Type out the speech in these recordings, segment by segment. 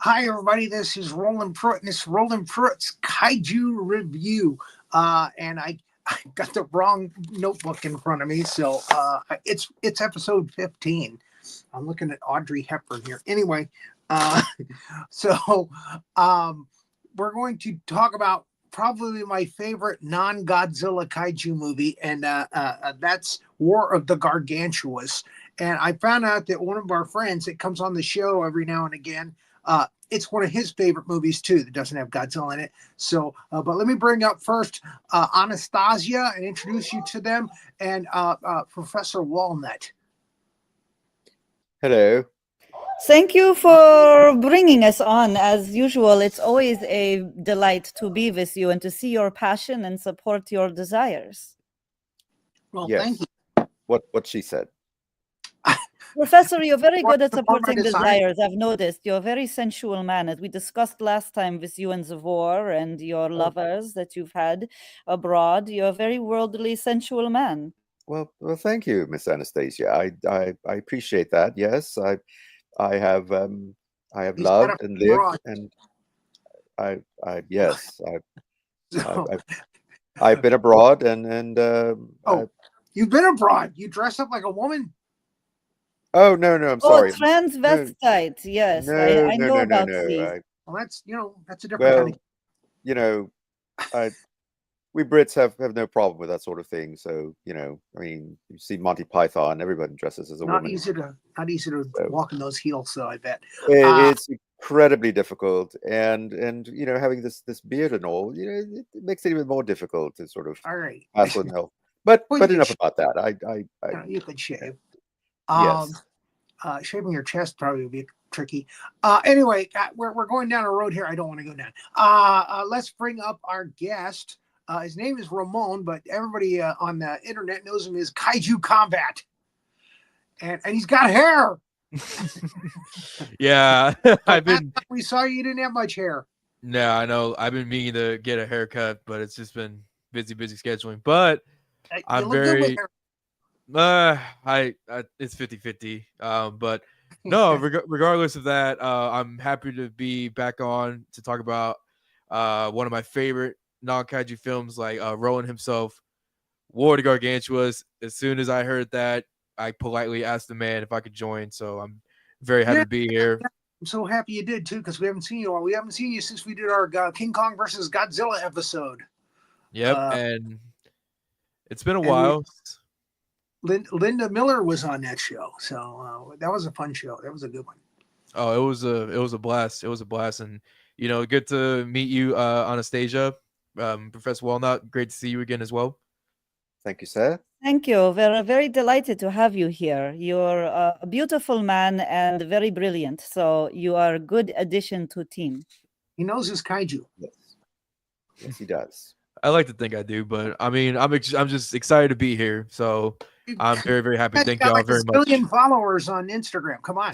Hi, everybody. This is Roland Pruitt, and this is Roland Pruitt's Kaiju Review. I got the wrong notebook in front of me, so it's episode 15. I'm looking at Audrey Hepburn here. Anyway, uh, so we're going to talk about probably my favorite non-Godzilla kaiju movie, and that's War of the Gargantuas. And I found out that one of our friends that comes on the show every now and again, it's one of his favorite movies too that doesn't have Godzilla in it. So, but let me bring up first Anastasia and introduce you to them, and Professor Wallnott. Hello. Thank you for bringing us on. As usual, it's always a delight to be with you and to see your passion and support your desires. Well, Yes. thank you. What she said. Professor, you're very good at Support my supporting design. desires. I've noticed you're a very sensual man, as we discussed last time with you and Zavor and your lovers that you've had abroad. You're a very worldly, sensual man. Well, thank you, Miss Anastasia. I appreciate that. Yes, I have He's got loved a and lived, broad. and yes, So, I've been abroad, and you've been abroad. You dress up like a woman. oh no, I'm Oh, sorry. transvestite. Yes, I know about these. Well, that's a different kind Well, of. we Brits have no problem with that sort of thing. So I mean, you see Monty Python, everybody dresses as a Not woman. easy to So walk in those heels, though, I bet. it's incredibly difficult, and having this beard and all, it makes it even more difficult to sort of All right. hassle and help. But Well, you enough could about that. you could shave. Yes. Shaving your chest probably would be tricky. Anyway, we're going down a road here I don't want to go down. Let's bring up our guest. His name is Ramon, but everybody on the internet knows him as Kaiju.Kombat. And he's got hair. Yeah, We saw you didn't have much hair. No, I know. I've been meaning to get a haircut, but it's just been busy scheduling. But I'm very it's 50-50. But no, regardless of that, I'm happy to be back on to talk about one of my favorite non-kaiju films, like Roland himself, War of the Gargantuas. As soon as I heard that, I politely asked the man if I could join. So I'm very happy to be here. I'm so happy you did too, because we haven't seen you. We haven't seen you since we did our King Kong versus Godzilla episode. Yep, and it's been a while. Linda Miller was on that show, so that was a fun show. That was a good one. Oh, it was a blast. It was a blast, and good to meet you, Anastasia, Professor Wallnott. Great to see you again as well. Thank you, sir. Thank you. We're very delighted to have you here. You're a beautiful man and very brilliant. So you are a good addition to team. He knows his kaiju. Yes, he does. I like to think I do, but I mean, I'm just excited to be here. So I'm very, very happy. Thank y'all very much. 1 million followers on Instagram. Come on.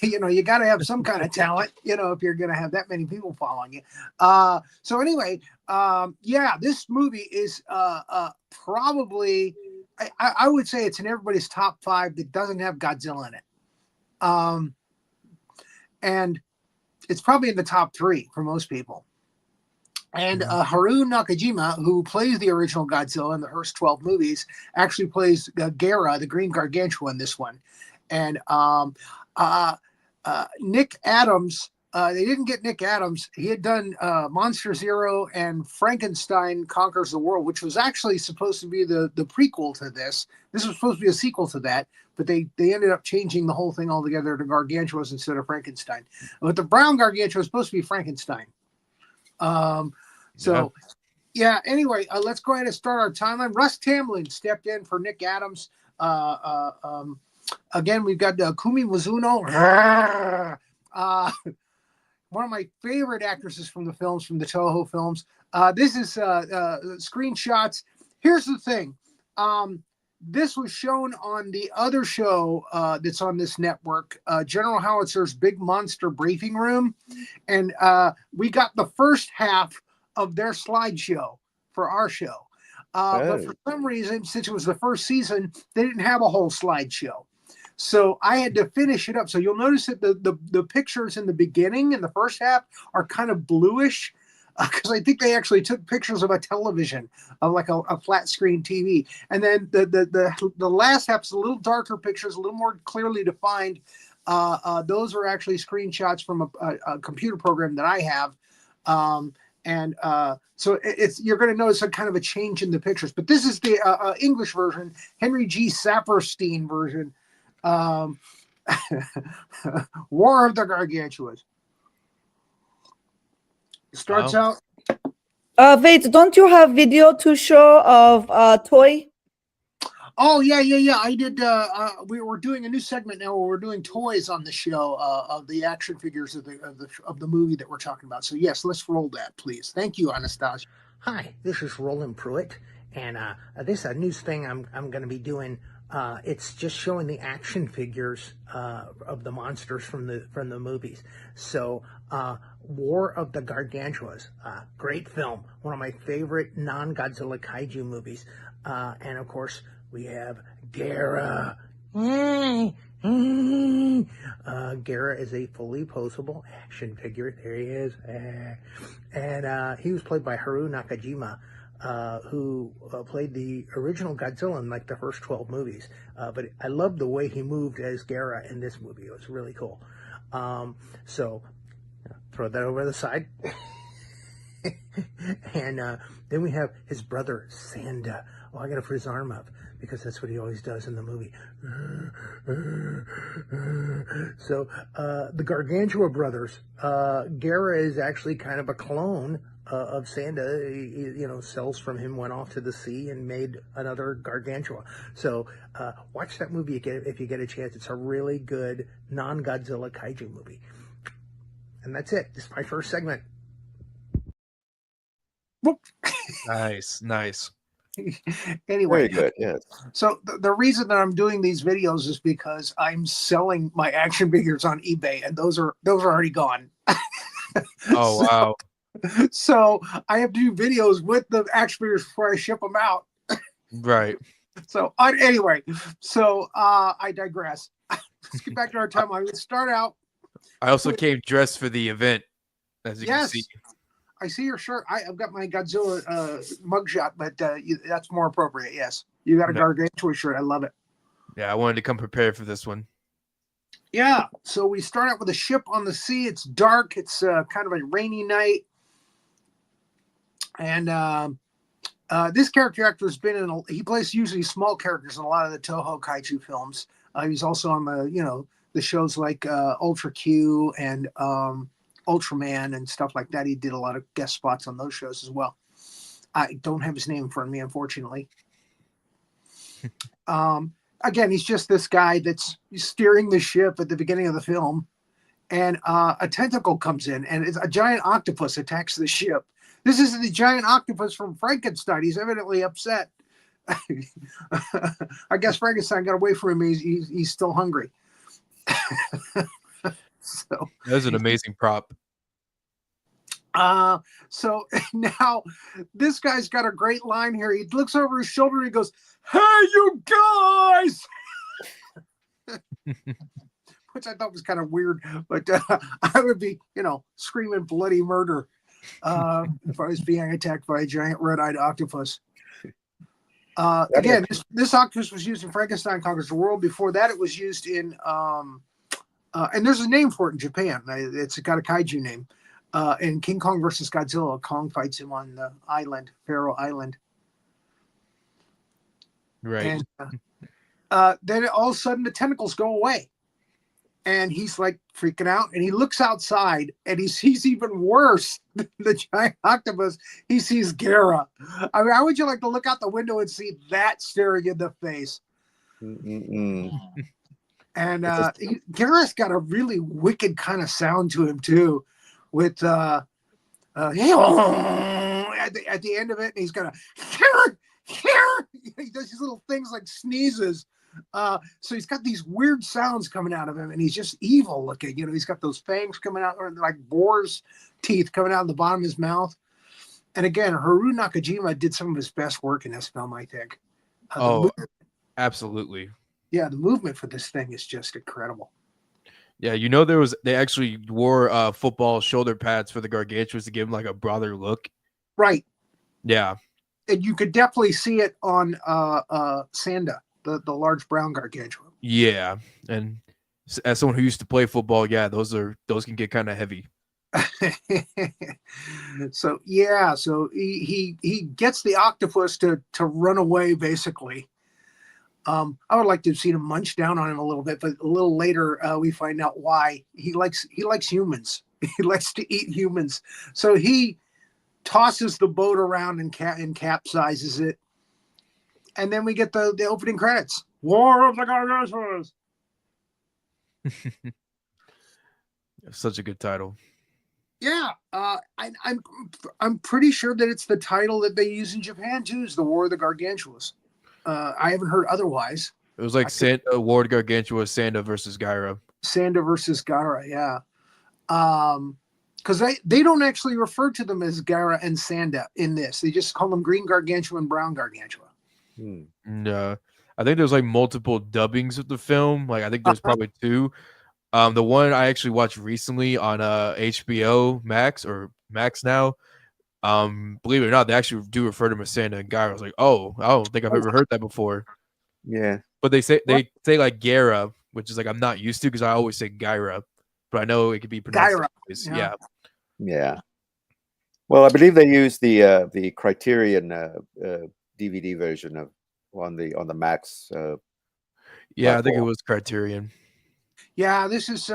You got to have some kind of talent, if you're going to have that many people following you. So anyway, this movie is probably, I would say it's in everybody's top 5 that doesn't have Godzilla in it. And it's probably in the top 3 for most people. And Haru Nakajima, who plays the original Godzilla in the first 12 movies, actually plays Gara, the Green Gargantua, in this one. And Nick Adams, they didn't get Nick Adams. He had done Monster Zero and Frankenstein Conquers the World, which was actually supposed to be the prequel to this. This was supposed to be a sequel to that, but they ended up changing the whole thing altogether to Gargantuas instead of Frankenstein. But the brown Gargantua was supposed to be Frankenstein. Anyway, let's go ahead and start our timeline. Russ Tamblyn stepped in for Nick Adams. Again, we've got Kumi Mizuno. One of my favorite actresses from the Toho films. This is screenshots. Here's the thing. This was shown on the other show that's on this network, General Howitzer's Big Monster Briefing Room. And we got the first half of their slideshow for our show. But for some reason, since it was the first season, they didn't have a whole slideshow. So I had to finish it up. So you'll notice that the pictures in the beginning in the first half are kind of bluish, because I think they actually took pictures of a television, of like a flat screen TV, and then the last half is a little darker pictures, a little more clearly defined. Those are actually screenshots from a computer program that I have, so you're going to notice a kind of a change in the pictures. But this is the English version, Henry G. Saperstein version, War of the Gargantuas. Starts out. Wait, don't you have video to show of toy? Oh yeah. I did. We were doing a new segment now where we're doing toys on the show of the action figures of the movie that we're talking about. So yes, let's roll that, please. Thank you, Anastasia. Hi, this is Roland Pruitt, and this news thing I'm going to be doing. It's just showing the action figures of the monsters from the movies. So, War of the Gargantuas, great film, one of my favorite non-Godzilla kaiju movies, and of course we have Gara. Gara is a fully posable action figure. There he is, and he was played by Haru Nakajima. Who played the original Godzilla in like the first 12 movies. But I loved the way he moved as Gara in this movie. It was really cool. So throw that over the side. And then we have his brother, Sanda. Oh, I got to put his arm up because that's what he always does in the movie. So the Gargantua brothers, Gara is actually kind of a clone of Sanda. He, cells from him went off to the sea and made another Gargantua. So watch that movie if you get a chance. It's a really good non-Godzilla kaiju movie. And that's it. This is my first segment. Nice. Anyway, Very good. Yes. So the reason that I'm doing these videos is because I'm selling my action figures on eBay, and those are already gone. Oh wow. So I have to do videos with the action figures before I ship them out. Right. So anyway, I digress. Let's get back to our timeline. Let's start out. I also came dressed for the event, as you can see. I see your shirt. I've got my Godzilla mugshot, but that's more appropriate. Yes, you got a Gargantua shirt. I love it. Yeah, I wanted to come prepared for this one. Yeah, so we start out with a ship on the sea. It's dark. It's kind of a rainy night. And this character actor has been he plays usually small characters in a lot of the Toho kaiju films. He's also on the shows like Ultra Q and Ultraman and stuff like that. He did a lot of guest spots on those shows as well. I don't have his name in front of me, unfortunately. Again, he's just this guy that's steering the ship at the beginning of the film, and a tentacle comes in, and it's a giant octopus attacks the ship. This is the giant octopus from Frankenstein. He's evidently upset. I guess Frankenstein got away from him. He's still hungry. So that's an amazing prop. So now this guy's got a great line here. He looks over his shoulder and he goes, "Hey, you guys!" Which I thought was kind of weird, but I would be, screaming bloody murder if I was being attacked by a giant red-eyed octopus. Again, this octopus was used in Frankenstein Conquers the World. Before that, it was used in and there's a name for it in Japan. It's got a kaiju name. In King Kong versus Godzilla, Kong fights him on the island, Faroe Island. Right. And then all of a sudden the tentacles go away. And he's like freaking out. And he looks outside and he sees even worse than the giant octopus. He sees Gara. I mean, how would you like to look out the window and see that staring in the face? And Gara's got a really wicked kind of sound to him too, with at the end of it, and he's gonna he does these little things like sneezes. So he's got these weird sounds coming out of him, and he's just evil looking. He's got those fangs coming out, or like boar's teeth coming out of the bottom of his mouth. And again, Haru Nakajima did some of his best work in this film, I think. Absolutely. Yeah, the movement for this thing is just incredible. Yeah, they actually wore football shoulder pads for the Gargantuas to give him like a broader look. Right. Yeah. And you could definitely see it on Sanda, the large brown Gargantua. Yeah. And as someone who used to play football, yeah, those can get kind of heavy. So he gets the octopus to run away basically. I would like to have seen him munch down on him a little bit, but a little later we find out why. He likes humans. He likes to eat humans. So he tosses the boat around and capsizes it. And then we get the opening credits. War of the Gargantuas. Such a good title. Yeah, I'm pretty sure that it's the title that they use in Japan too. Is the War of the Gargantuas? I haven't heard otherwise. It was like Ward Gargantua, Sanda versus Gyra. Sanda versus Gyra, yeah. Because they don't actually refer to them as Gyra and Sanda in this. They just call them Green Gargantua and Brown Gargantua. No, I think there's like multiple dubbings of the film. Like I think there's probably two. The one I actually watched recently on HBO Max or Max now. Believe it or not, they actually do refer to him as Sanda and Gyra. I was like, oh, I don't think I've ever heard that before. Yeah. But they say like Gyra, which is like I'm not used to because I always say Gyra, but I know it could be pronounced Gyra. Yeah. Yeah. Well, I believe they used the Criterion DVD version of on the Max. Yeah, I think it was Criterion. Yeah, this is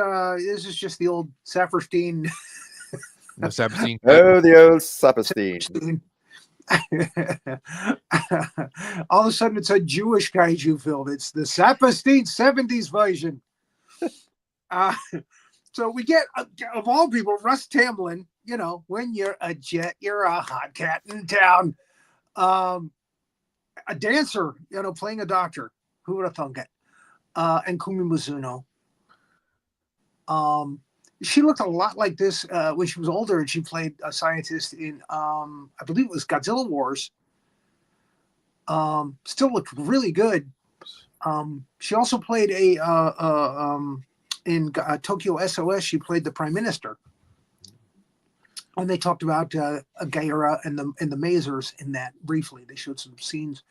just the old Saperstein. The Saperstein. Oh, the old Saperstein. All of a sudden, it's a Jewish kaiju film. It's the Saperstein 70s version. So we get, of all people, Russ Tamblyn. You know, when you're a jet, you're a hot cat in town. A dancer, you know, playing a doctor. Who would have thunk it? And Kumi Mizuno. She looked a lot like this when she was older, and she played a scientist in, I believe it was Godzilla Wars. Still looked really good. She also played in Tokyo SOS. She played the Prime Minister, and they talked about Gyra and the Mazers in that briefly. They showed some scenes.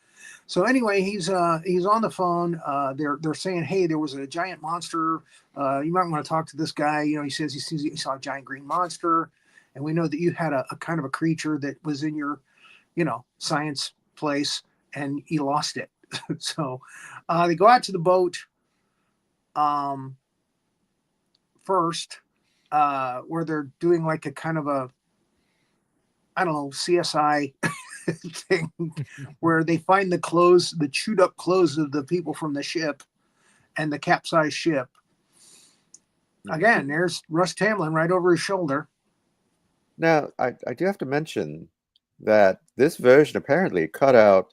So anyway, he's on the phone. They're saying, hey, there was a giant monster. You might want to talk to this guy. You know, he says he saw a giant green monster, and we know that you had a kind of a creature that was in your, you know, science place, and he lost it. So they go out to the boat first, where they're doing like a kind of a, I don't know, CSI thing where they find the chewed up clothes of the people from the ship and the capsized ship. Again, there's Russ Tamblyn right over his shoulder. Now, I do have to mention that this version apparently cut out.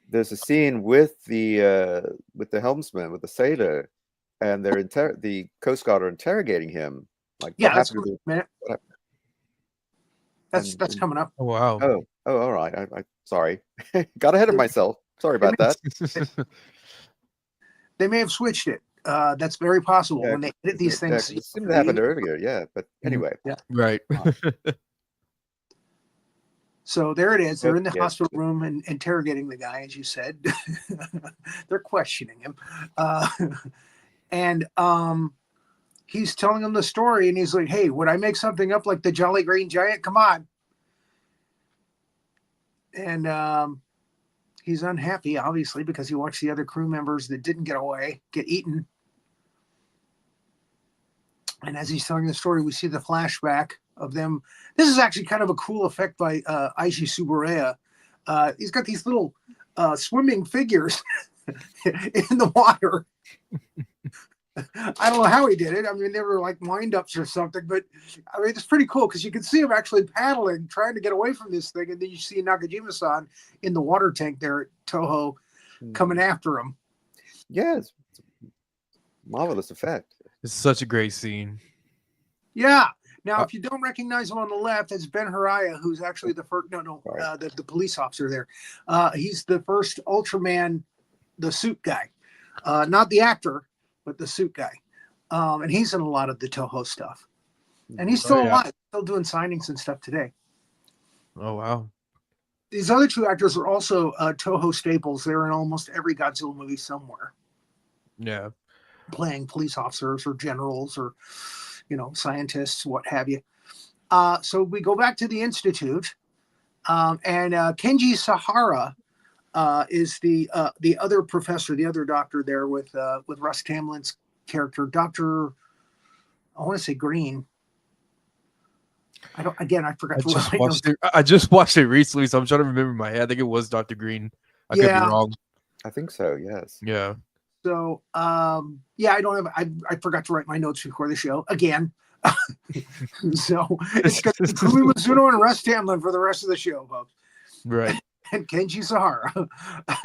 There's a scene with the helmsman, with the sailor, and the Coast Guard are interrogating him. Like, yeah, what happened to that's coming up. Oh wow. Oh, all right. I sorry, got ahead of myself. Sorry about that. They may have switched it. That's very possible when they edit these things. It seemed to happen earlier, yeah. But anyway, yeah, right. So there it is. They're in the hospital room and interrogating the guy, as you said. They're questioning him, and he's telling them the story, and he's like, "Hey, would I make something up like the Jolly Green Giant? Come on!" And he's unhappy, obviously, because he watched the other crew members that didn't get away get eaten. And as he's telling the story, we see the flashback of them. This is actually kind of a cool effect by Aishi Subaraya. He's got these little swimming figures in the water. I don't know how he did it. I mean, they were like wind-ups or something, but I mean, it's pretty cool because you can see him actually paddling, trying to get away from this thing, and then you see Nakajima-san in the water tank there at Toho coming after him. Yes, it's a marvelous effect. It's such a great scene. Yeah. Now, if you don't recognize him on the left, it's Ben Haraya, who's actually the first. The police officer there. He's the first Ultraman, the suit guy. Not the actor, but the suit guy. And he's in a lot of the Toho stuff. And he's still alive, still doing signings and stuff today. Oh wow. These other two actors are also Toho staples. They're in almost every Godzilla movie somewhere. Yeah. Playing police officers or generals or, scientists, what have you. So we go back to the Institute, and Kenji Sahara is the other professor, the other doctor there with Russ Tamlin's character, Dr. I want to say Green. I forgot. I just watched it recently, so I'm trying to remember in my head. I think it was Dr. Green. I could be wrong. I think so. Yes. Yeah. So, I don't have. I forgot to write my notes before the show again. So it's got Kumi Mizuno and Russ Tamlin for the rest of the show, folks. Right. And Kenji Sahara.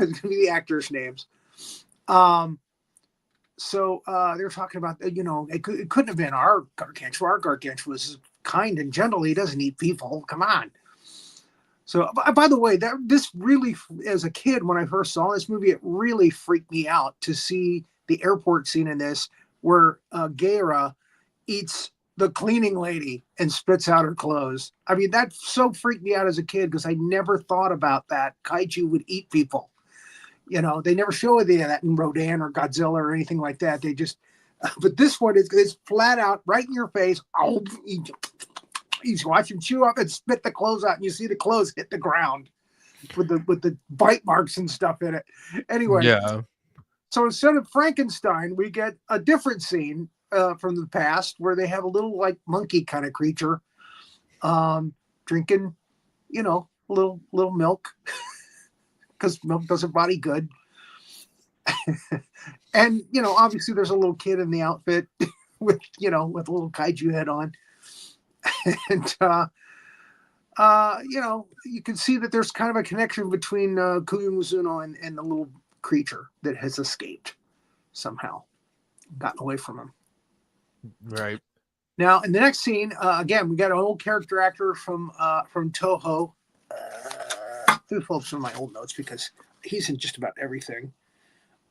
It's gonna be the actors' names. So they were talking about, it couldn't have been our Gargantua. Our Gargantua was kind and gentle. He doesn't eat people. Come on. So, by the way, this really, as a kid, when I first saw this movie, it really freaked me out to see the airport scene in this where Gaira eats the cleaning lady and spits out her clothes. I mean, that so freaked me out as a kid because I never thought about that. Kaiju would eat people. They never show any of that in Rodan or Godzilla or anything like that. They just, but this one is flat out right in your face. Oh, you watch him chew up and spit the clothes out, and you see the clothes hit the ground with the bite marks and stuff in it. Anyway, yeah. So instead of Frankenstein, we get a different scene from the past where they have a little like monkey kind of creature drinking, a little milk because milk does her body good. And obviously there's a little kid in the outfit with a little kaiju head on. And you can see that there's kind of a connection between Kumi Mizuno and the little creature that has escaped somehow, gotten away from him. Right. Now, in the next scene, again, we got an old character actor from Toho. Let me pull up some of my old notes because he's in just about everything.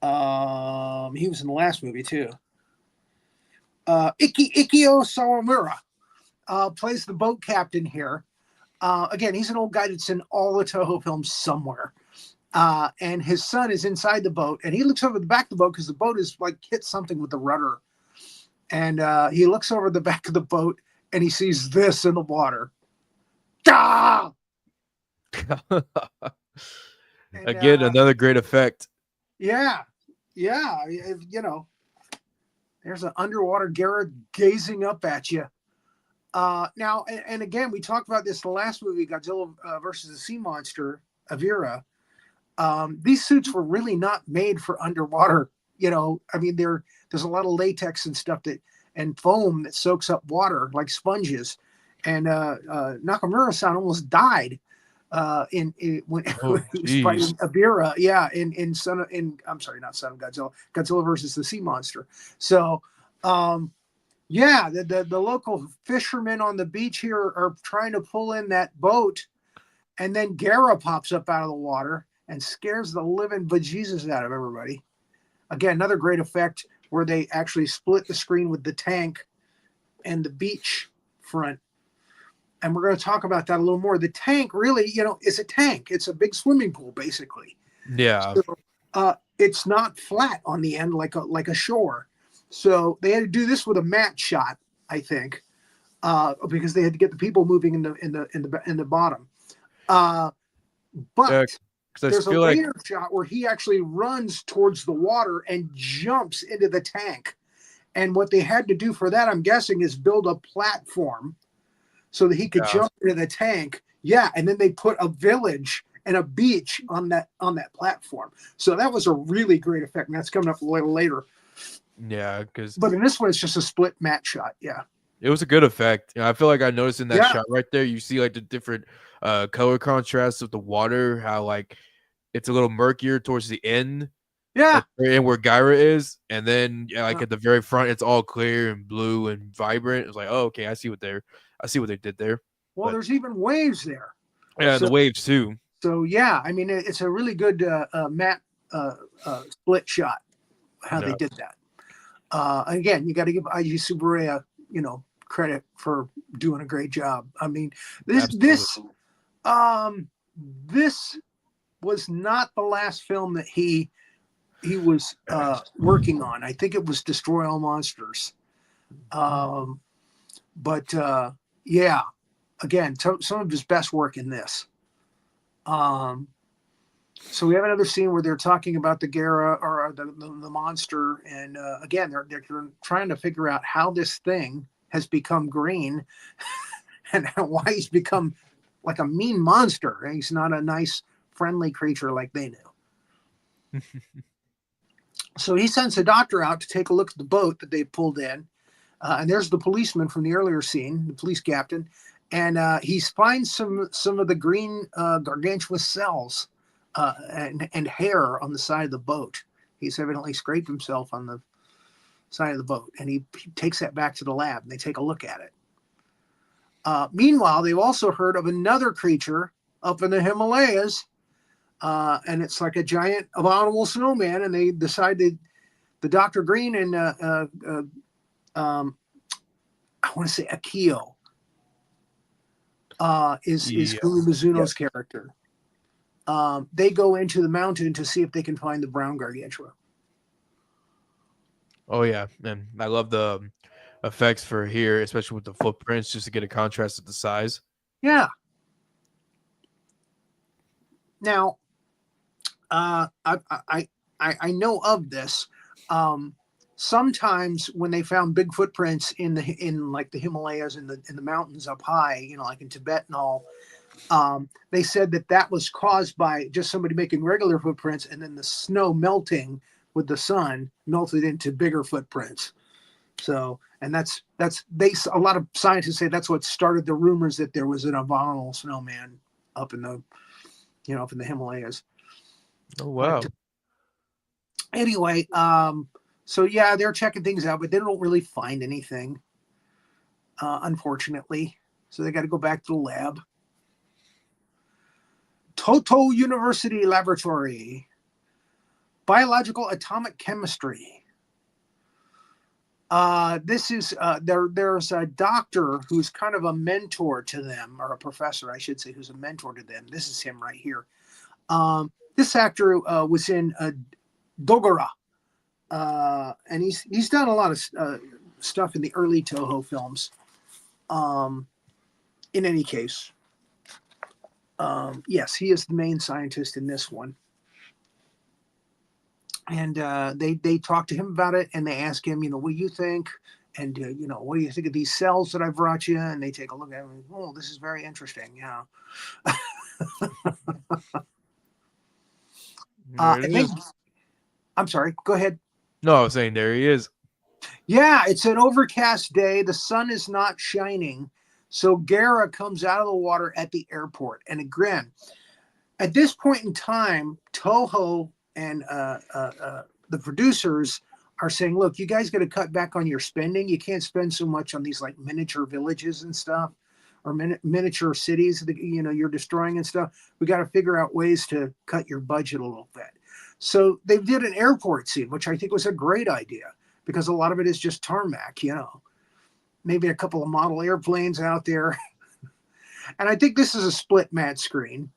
He was in the last movie too. Ikio Sawamura plays the boat captain here. Again, he's an old guy that's in all the Toho films somewhere. And his son is inside the boat, and he looks over the back of the boat because the boat is like hit something with the rudder. And he looks over the back of the boat, and he sees this in the water. Ah! Again, another great effect. Yeah. There's an underwater Garrett gazing up at you. Now, and again, we talked about this in the last movie, Godzilla versus the Sea Monster, Avira. These suits were really not made for underwater. I mean, there's a lot of latex and stuff and foam that soaks up water like sponges. And Nakamura-san almost died when he was fighting Avira. Yeah, not Son of Godzilla versus the Sea Monster. So, the local fishermen on the beach here are trying to pull in that boat, and then Gara pops up out of the water and scares the living bejesus out of everybody. Again, another great effect where they actually split the screen with the tank and the beach front. And we're going to talk about that a little more. The tank really, is a tank. It's a big swimming pool, basically. Yeah. So, it's not flat on the end like a shore. So they had to do this with a matte shot, I think, because they had to get the people moving in the bottom. But there's a later shot where he actually runs towards the water and jumps into the tank. And what they had to do for that, I'm guessing, is build a platform so that he could jump into the tank. Yeah, and then they put a village and a beach on that platform. So that was a really great effect, and that's coming up a little later. Yeah, but in this one, it's just a split matte shot. Yeah, it was a good effect. I feel like I noticed in that shot right there, you see like the different color contrasts of the water, how like it's a little murkier towards the end. Yeah, and where Gaira is, and then at the very front, it's all clear and blue and vibrant. It's like, oh, okay, I see what they did there. Well, there's even waves there. Yeah, the waves too. So yeah, I mean, it's a really good matte split shot how they No. did that. Again, you got to give Iji Tsuburaya, credit for doing a great job. I mean, this was not the last film that he was working on. I think it was Destroy All Monsters. But yeah, again, some of his best work in this. So we have another scene where they're talking about the Gara or the monster, and again, they're trying to figure out how this thing has become green and why he's become like a mean monster. He's not a nice, friendly creature like they knew. So he sends a doctor out to take a look at the boat that they pulled in. And there's the policeman from the earlier scene, the police captain. And he finds some of the green gargantuous cells and hair on the side of the boat. He's evidently scraped himself on the side of the boat. And he takes that back to the lab and they take a look at it. Meanwhile, they've also heard of another creature up in the Himalayas. And it's like a giant abominable snowman. And they decided, the Dr. Green and I want to say Akio is Kumi Mizuno's character. They go into the mountain to see if they can find the brown gargantua. Oh yeah, and I love the effects for here, especially with the footprints, just to get a contrast of the size. Yeah. Now, I know of this. Sometimes when they found big footprints in like the Himalayas and the mountains up high, like in Tibet and all, they said that was caused by just somebody making regular footprints, and then the snow melting with the sun melted into bigger footprints. So, and that's a lot of scientists say that's what started the rumors that there was an abominable snowman up in the Himalayas. Oh wow. But, anyway, so yeah, they're checking things out, but they don't really find anything, unfortunately. So they got to go back to the lab. Toho University Laboratory, Biological Atomic Chemistry. This is there's a doctor who's kind of a mentor to them, or a professor, I should say, who's a mentor to them. This is him right here. This actor was in Dogora, and he's done a lot of stuff in the early Toho films. In any case, yes, he is the main scientist in this one. And they talk to him about it, and they ask him, what do you think? And, what do you think of these cells that I brought you? And they take a look at them. Oh, this is very interesting. Yeah. I'm sorry, go ahead. No, I was saying there he is. Yeah, it's an overcast day. The sun is not shining. So Gara comes out of the water at the airport. And again, at this point in time, Toho and the producers are saying, look, you guys got to cut back on your spending. You can't spend so much on these like miniature villages and stuff, or miniature cities that you're destroying and stuff. We got to figure out ways to cut your budget a little bit. So they did an airport scene, which I think was a great idea, because a lot of it is just tarmac, maybe a couple of model airplanes out there. And I think this is a split mat screen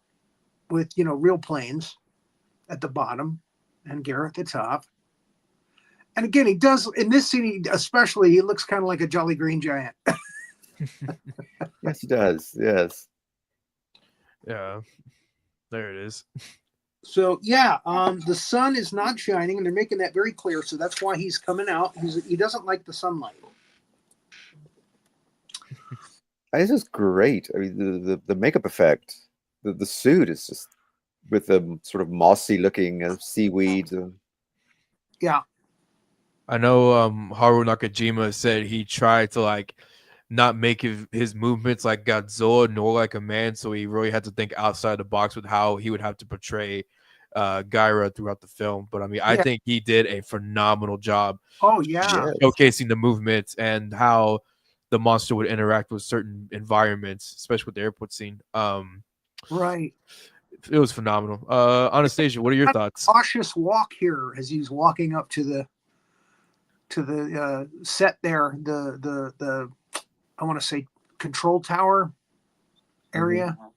with, real planes at the bottom and Gara at the top. And again, he does, in this scene, especially, he looks kind of like a Jolly Green Giant. Yes, he does. Yes. Yeah. There it is. So, yeah, the sun is not shining, and they're making that very clear. So that's why he's coming out. He doesn't like the sunlight. It's just great. I mean, the makeup effect, the suit is just with the sort of mossy looking seaweed. Yeah. I know Haru Nakajima said he tried to not make his movements like Godzilla nor like a man, so he really had to think outside the box with how he would have to portray Gaira throughout the film. But I mean, I think he did a phenomenal job. Oh yeah, showcasing the movements and how the monster would interact with certain environments, especially with the airport scene. Right. It was phenomenal. Anastasia, what are your thoughts? Cautious walk here as he's walking up to the set there, the I want to say control tower area. Mhm.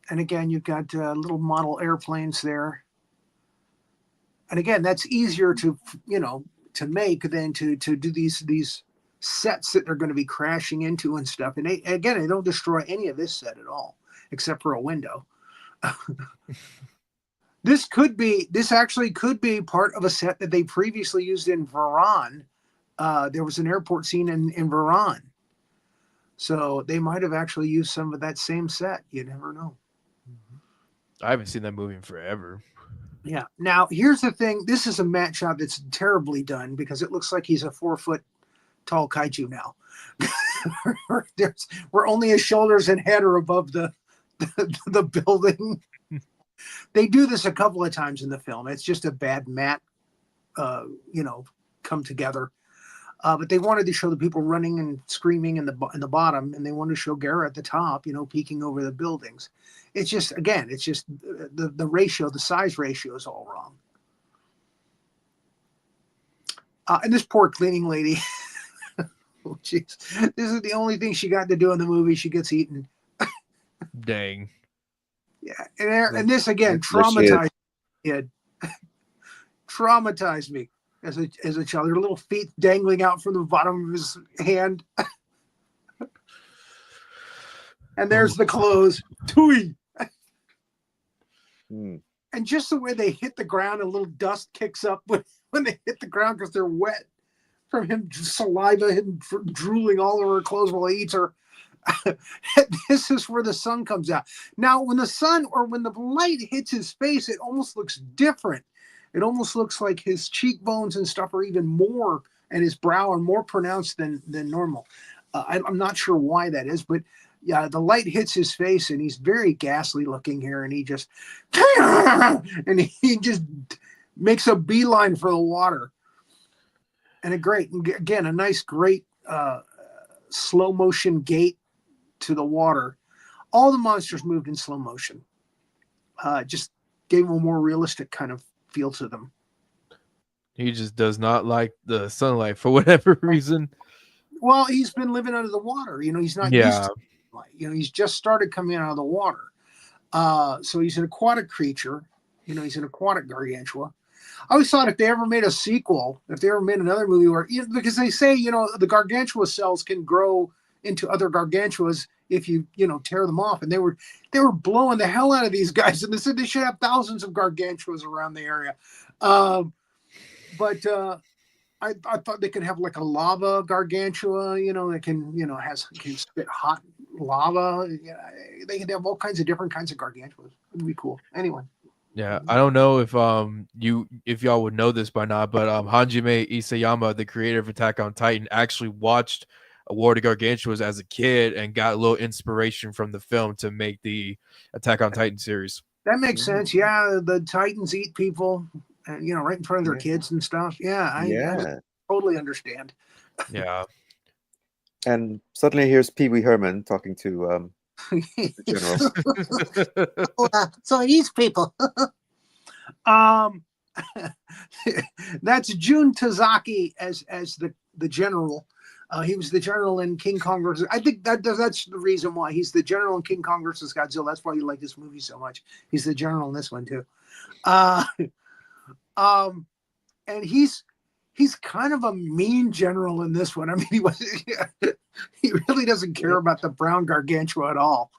And again, you've got little model airplanes there. And again, that's easier to make than to do these sets that they're going to be crashing into and stuff. And they don't destroy any of this set at all, except for a window. This actually could be part of a set that they previously used in Varan. There was an airport scene in Varan. So they might have actually used some of that same set. You never know. I haven't seen that movie in forever. Yeah. Now, here's the thing. This is a matte shot that's terribly done because it looks like he's a 4-foot tall kaiju now. Where only his shoulders and head are above the building. They do this a couple of times in the film. It's just a bad matte, come together. But they wanted to show the people running and screaming in the bottom, and they wanted to show Gara at the top, peeking over the buildings. It's just the ratio, the size ratio is all wrong. And this poor cleaning lady, oh jeez, this is the only thing she got to do in the movie. She gets eaten. Dang. Yeah, and this again traumatized me. Traumatized me as a child. Her little feet dangling out from the bottom of his hand. And there's the clothes. Tui. And just the way they hit the ground, a little dust kicks up when they hit the ground because they're wet from him saliva, him drooling all over her clothes while he eats her. This is where the sun comes out. Now, when the light hits his face, it almost looks different. It almost looks like his cheekbones and stuff are even more, and his brow are more pronounced than normal. I'm not sure why that is, but yeah, the light hits his face, and he's very ghastly looking here, and he just makes a beeline for the water. And a nice, great slow motion gait to the water. All the monsters moved in slow motion. Just gave them a more realistic kind of feel to them. He just does not like the sunlight for whatever reason. Well, he's been living under the water. He's not used to sunlight. He's just started coming out of the water. So he's an aquatic creature. He's an aquatic gargantua. I always thought if they ever made a sequel, if they ever made another movie where, because they say, the gargantua cells can grow into other gargantuas if you tear them off, and they were blowing the hell out of these guys, and they said they should have thousands of gargantuas around the area. But I thought they could have like a lava gargantua, that can spit hot lava. They could have all kinds of different kinds of gargantuas. It'd be cool. Anyway. Yeah, I don't know if y'all would know this by now, but Hajime Isayama, the creator of Attack on Titan, actually watched War of the Gargantuas as a kid and got a little inspiration from the film to make the Attack on Titan series. That makes sense. Yeah, the Titans eat people, right in front of their kids and stuff. Yeah, I totally understand. Yeah. And suddenly here's Pee Wee Herman talking to the general. So he eats people. That's Jun Tazaki as the general. He was the general in King Kong versus. I think that's the reason why he's the general in King Kong versus Godzilla. That's why you like this movie so much. He's the general in this one too. And he's kind of a mean general in this one. I mean, he really doesn't care about the brown gargantua at all.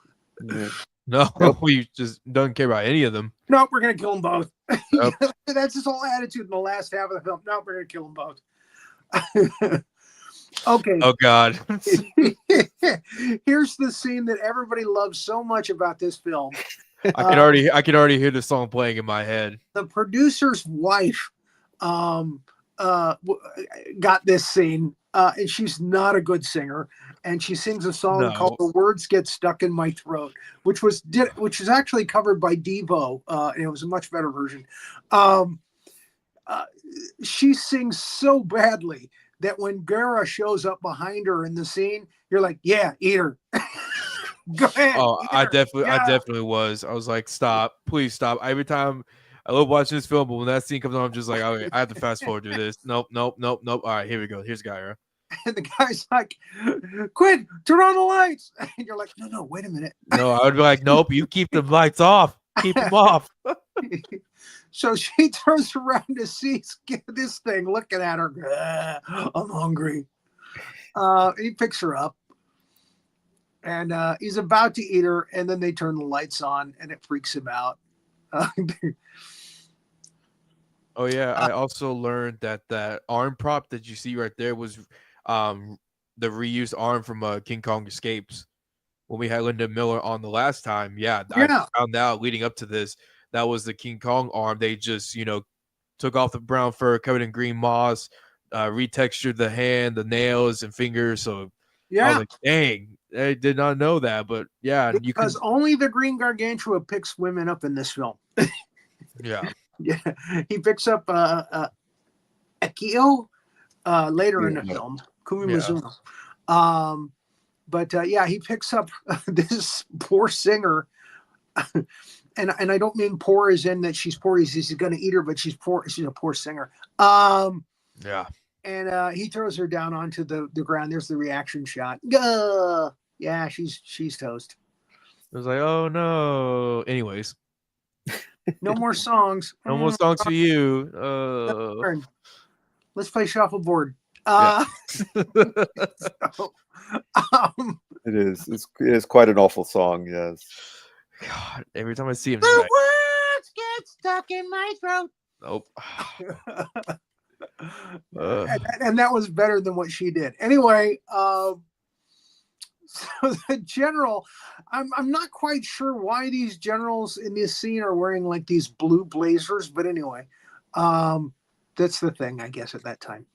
Yeah. No, he just doesn't care about any of them. No, we're gonna kill them both. Yep. That's his whole attitude in the last half of the film. No, we're gonna kill them both. Okay. Oh God. Here's the scene that everybody loves so much about this film. I can already hear the song playing in my head. The producer's wife got this scene, and she's not a good singer, and she sings a song called "The Words Get Stuck in My Throat," which was actually covered by Devo, and it was a much better version. She sings so badly that when Gara shows up behind her in the scene, you're like, yeah, eat her. Go ahead. Oh, I definitely was. I was like, stop, please stop. Every time I love watching this film, but when that scene comes on, I'm just like, okay, I have to fast forward through this. Nope. All right, here we go. Here's Gyra. And the guy's like, quick, turn on the lights. And you're like, no, wait a minute. No, I would be like, nope, you keep the lights off. Keep them off. So she turns around to see this thing looking at her. I'm hungry. He picks her up. And he's about to eat her. And then they turn the lights on and it freaks him out. Oh, yeah. I also learned that arm prop that you see right there was the reused arm from King Kong Escapes. When we had Linda Miller on the last time, I found out leading up to this, that was the King Kong arm. They just, took off the brown fur, covered in green moss, retextured the hand, the nails and fingers. So I was like, dang, I did not know that. But yeah, because only the Green Gargantua picks women up in this film. Yeah. Yeah, he picks up Akio later in the film, Kumimazuno. But he picks up this poor singer, and I don't mean poor as in that she's poor. He's going to eat her, but she's poor. She's a poor singer. Yeah. And he throws her down onto the ground. There's the reaction shot. Yeah, she's toast. It was like, oh no. Anyways. No more songs. No more songs for you. Let's play shuffleboard. So, it is quite an awful song. Yes. God, every time I see him, the words get stuck in my throat. Nope. And that was better than what she did. Anyway, so the general, I'm not quite sure why these generals in this scene are wearing like these blue blazers, but anyway, that's the thing, I guess, at that time.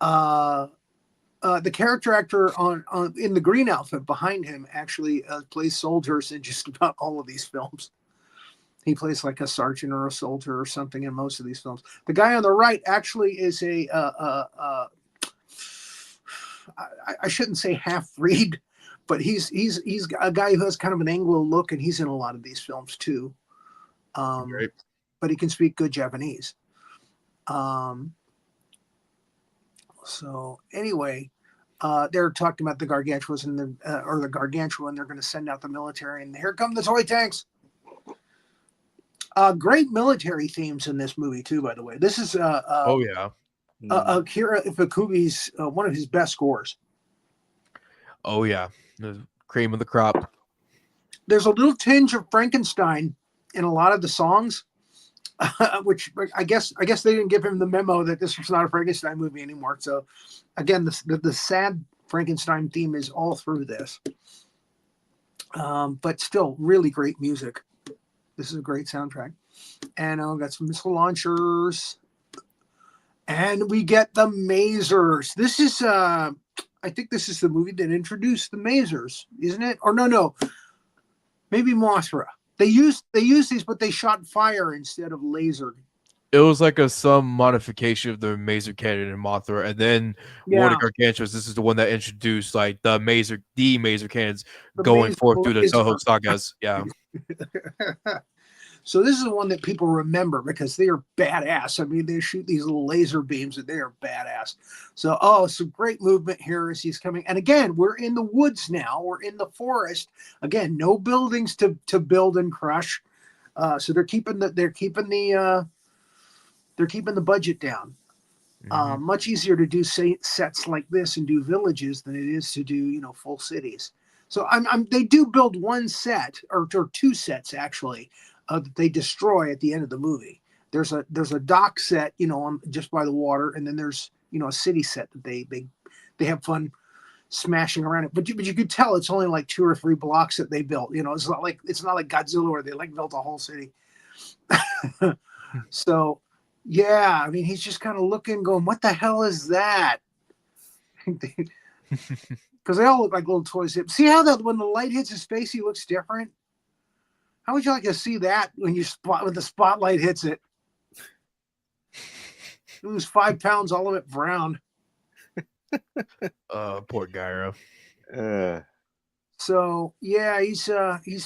The character actor on in the green outfit behind him actually plays soldiers in just about all of these films. He plays like a sergeant or a soldier or something in most of these films. The guy on the right actually is I shouldn't say half-breed, but he's a guy who has kind of an Anglo look, and he's in a lot of these films too. Great. But he can speak good Japanese. So anyway, they're talking about the Gargantuas and the Gargantua, and they're going to send out the military, and here come the toy tanks. Great military themes in this movie too, by the way. This is Akira Ifukube's one of his best scores. Oh yeah, the cream of the crop. There's a little tinge of Frankenstein in a lot of the songs, which I guess they didn't give him the memo that this was not a Frankenstein movie anymore. So again, the sad Frankenstein theme is all through this, but still really great music. This is a great soundtrack. And I've got some missile launchers. And we get the Mazers. This is, I think this is the movie that introduced the Mazers, isn't it? Or no. Maybe Mothra. They used these, but they shot fire instead of laser. It was like some modification of the Mazer cannon in Mothra, and then War of the Gargantuas. This is the one that introduced like the Mazer cannons going forth through the Toho sagas. Yeah. So this is the one that people remember because they are badass. I mean, they shoot these little laser beams and they are badass. So, some great movement here as he's coming. And again, we're in the woods now. We're in the forest. Again, no buildings to build and crush. So they're keeping the budget down. Mm-hmm. Much easier to do sets like this and do villages than it is to do, full cities. So they do build one set or two sets actually that they destroy at the end of the movie. There's a dock set, just by the water, and then there's a city set that they have fun smashing around it. But you could tell it's only like 2 or 3 blocks that they built. It's not like Godzilla where they like built a whole city. So yeah, I mean he's just kind of looking, going, "What the hell is that?" Because they all look like little toys. See how that when the light hits his face, he looks different? How would you like to see that when the spotlight hits it? Lose 5 pounds, all of it brown. Poor Gyro. So yeah, he's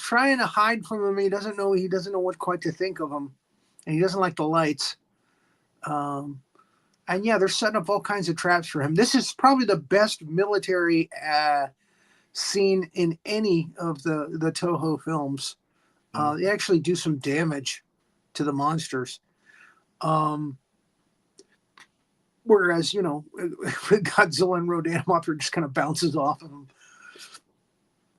trying to hide from him. He doesn't know what quite to think of him. and he doesn't like the lights. And yeah, they're setting up all kinds of traps for him. This is probably the best military scene in any of the Toho films. They actually do some damage to the monsters. Whereas, you know, Godzilla and Rodan Mothra just kind of bounces off of them.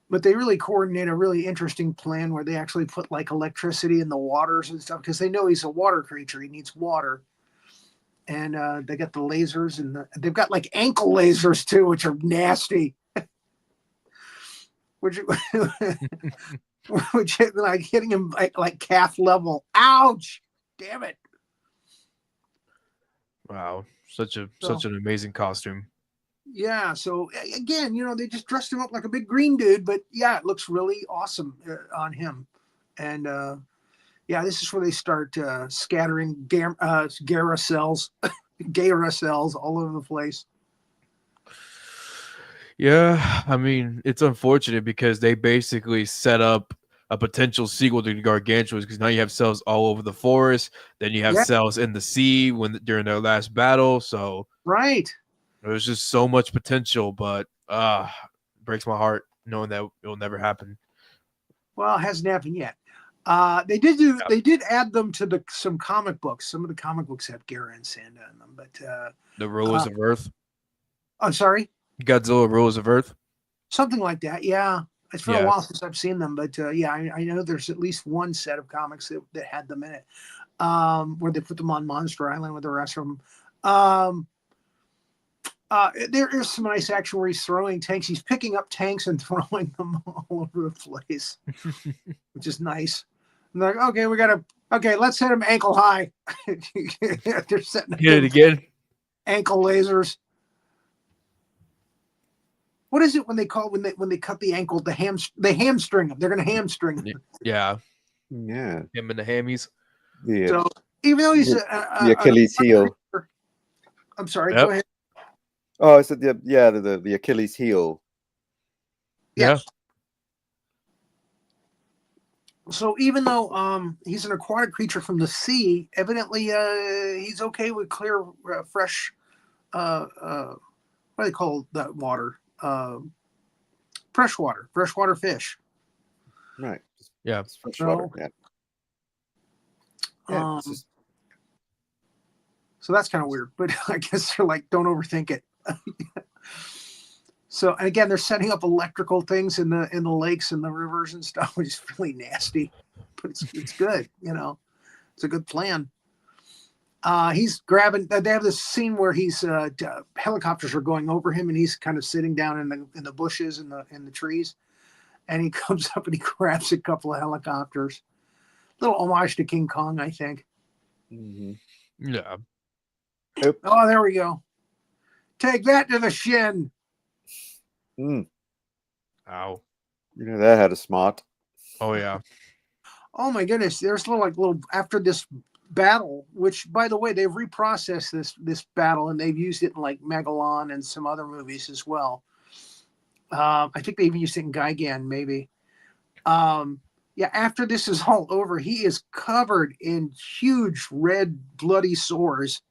But they really coordinate a really interesting plan where they actually put like electricity in the waters and stuff because they know he's a water creature. He needs water. And they got the lasers and they've got like ankle lasers too, which are nasty. which like hitting him like calf level. Ouch! Damn it! Wow, such an amazing costume. Yeah. So again, you know, they just dressed him up like a big green dude, but yeah, it looks really awesome on him. And yeah, this is where they start scattering Gara cells all over the place. Yeah, I mean, it's unfortunate because they basically set up a potential sequel to Gargantuas because now you have cells all over the forest. Then you have cells in the sea during their last battle. So right, there's just so much potential, but breaks my heart knowing that it will never happen. Well, it hasn't happened yet. They did add them to some comic books. Some of the comic books have Gara and Sanda in them, but the Rulers of Earth. I'm sorry, Godzilla Rulers of Earth. Something like that. Yeah, it's been a while since I've seen them, but yeah, I know there's at least one set of comics that had them in it, where they put them on Monster Island with the rest of them. There is some nice action where he's throwing tanks. He's picking up tanks and throwing them all over the place, which is nice. And they're like, okay, let's hit him ankle high. They're setting hit it again. Ankle lasers. What is it when they cut the ankle? They hamstring him. They're going to hamstring him. Yeah. Yeah. Him and the hammies. Yeah. So even though he's the Achilles heel. I'm sorry. Go ahead. Oh, it's the Achilles heel. Yes. Yeah. So even though he's an aquatic creature from the sea, evidently he's okay with clear, fresh. What do they call that water? Freshwater fish. Right. Yeah. It's freshwater. Yeah. So that's kind of weird, but I guess they're like, don't overthink it. So, and again, they're setting up electrical things in the lakes and the rivers and stuff, which is really nasty, but it's good. You know, it's a good plan. He's grabbing. They have this scene where helicopters are going over him, and he's kind of sitting down in the bushes and the trees, and he comes up and he grabs a couple of helicopters. Little homage to King Kong, I think. Mm-hmm. Yeah. Yep. Oh, there we go. Take that to the shin. Ow. You know that had a smart. Oh yeah. Oh my goodness. There's little after this battle, which by the way, they've reprocessed this battle and they've used it in like Megalon and some other movies as well. I think they even used it in Gigan, maybe. Yeah, after this is all over, he is covered in huge red bloody sores,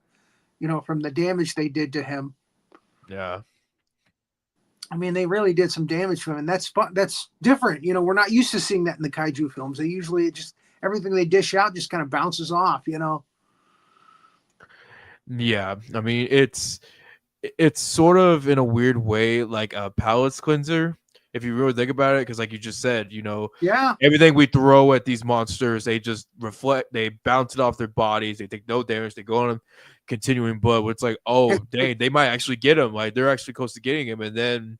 you know, from the damage they did to him. Yeah. I mean, they really did some damage to him, and that's different. You know, we're not used to seeing that in the kaiju films. They usually everything they dish out just kind of bounces off, you know. Yeah, I mean, it's sort of in a weird way like a palate cleanser if you really think about it, because like you just said, you know, everything we throw at these monsters, they just they bounce it off their bodies, they take no damage, they go on them continuing blood. It's like, oh dang, they might actually get him, like they're actually close to getting him, and then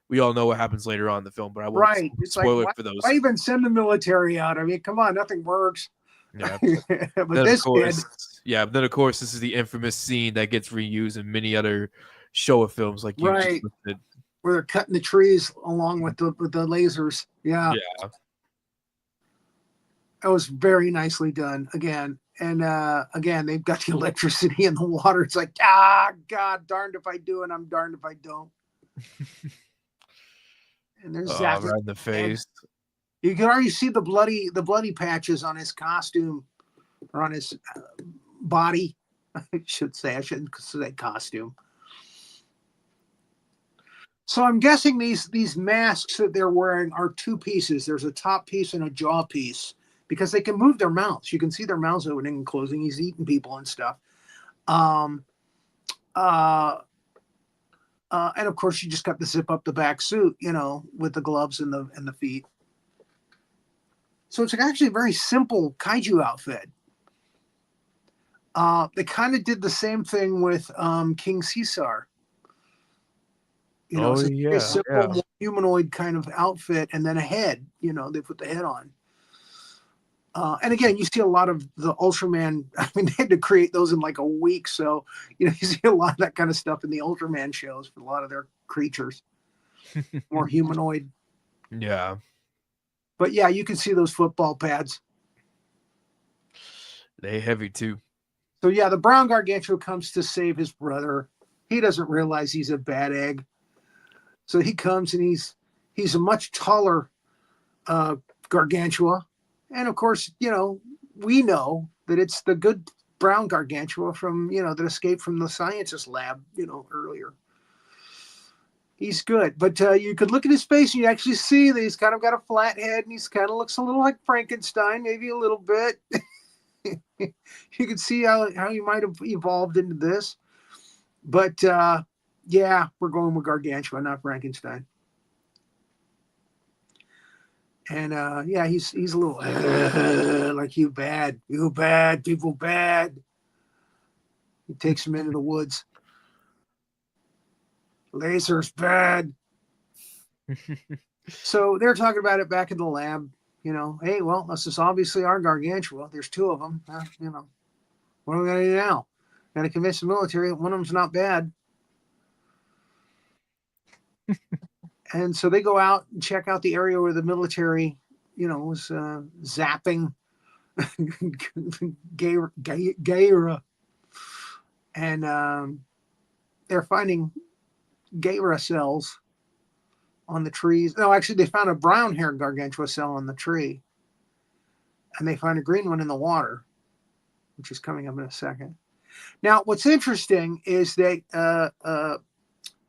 we all know what happens later on in the film, but I won't spoil it for those. Why even send the military out? I mean, come on, nothing works. Yeah. But this did. Yeah, but then of course this is the infamous scene that gets reused in many other Showa films, like you just listed. Where they're cutting the trees along with the lasers. Yeah. Yeah. That was very nicely done again. And again, they've got the electricity in the water. It's like, God, darned if I do and I'm darned if I don't. And there's right in the face. You can already see the bloody patches on his costume or on his body. I should say. I shouldn't say costume. So I'm guessing these masks that they're wearing are two pieces. There's a top piece and a jaw piece because they can move their mouths. You can see their mouths opening and closing. He's eating people and stuff. And of course, you just got the zip up the back suit, with the gloves and the feet. So it's actually a very simple kaiju outfit. They kind of did the same thing with King Caesar. It's a very simple, more humanoid kind of outfit, and then a head. They put the head on. And again, you see a lot of the Ultraman. I mean, they had to create those in like a week. So, you see a lot of that kind of stuff in the Ultraman shows for a lot of their creatures. More humanoid. Yeah. But yeah, you can see those football pads. They heavy too. So yeah, the brown Gargantua comes to save his brother. He doesn't realize he's a bad egg. So he comes and he's a much taller Gargantua. And of course, we know that it's the good brown Gargantua from, that escaped from the scientist lab, earlier. He's good. But you could look at his face and you actually see that he's kind of got a flat head and he's kind of looks a little like Frankenstein, maybe a little bit. You can see how he might have evolved into this. But yeah, we're going with Gargantua, not Frankenstein. And yeah, he's a little like you bad, people bad. He takes him into the woods. Laser's bad. So they're talking about it back in the lab. Hey, well, this is obviously our Gargantua. There's two of them. What are we going to do now? Got to convince the military that one of them's not bad. And so they go out and check out the area where the military, was zapping Gaira. And they're finding Gaira cells on the trees. No, actually, they found a brown-haired Gargantua cell on the tree. And they find a green one in the water, which is coming up in a second. Now, what's interesting is that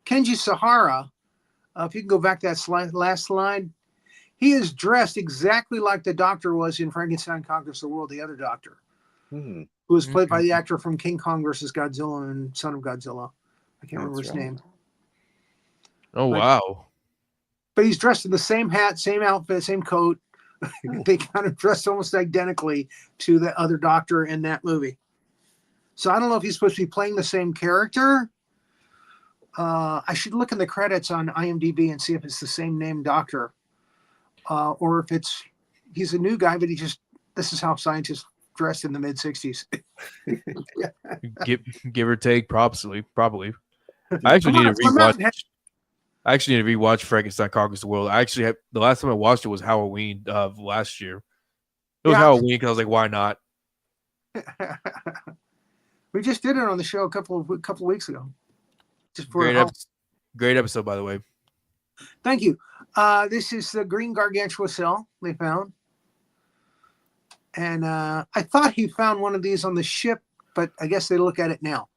Kenji Sahara, if you can go back to that last slide, he is dressed exactly like the Doctor was in Frankenstein Conquers the World, the other Doctor, who was played by the actor from King Kong versus Godzilla and Son of Godzilla. I can't remember his name. Oh, wow. But he's dressed in the same hat, same outfit, same coat. They kind of dressed almost identically to the other Doctor in that movie. So I don't know if he's supposed to be playing the same character. I should look in the credits on IMDb and see if it's the same name Doctor, or if he's a new guy, but this is how scientists dressed in the mid '60s. give or take, probably. I actually need to rewatch. I actually need to rewatch Frankenstein Conquers the World. The last time I watched it was Halloween of last year. It was Halloween because I was like, why not? We just did it on the show a couple of weeks ago. Just for great episode, by the way. Thank you. This is the green Gargantua cell they found. And I thought he found one of these on the ship, but I guess they look at it now.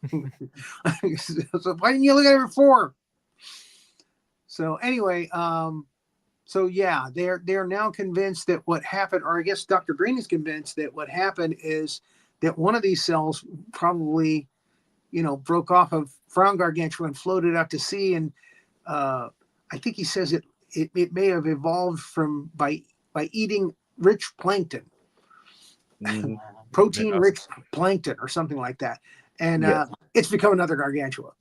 So why didn't you look at it before? So anyway, so yeah, they're now convinced that what happened, or I guess Dr. Green is convinced that what happened is that one of these cells probably, broke off of brown Gargantua and floated out to sea. And I think he says it may have evolved by eating rich plankton, protein-rich plankton or something like that. And it's become another Gargantua.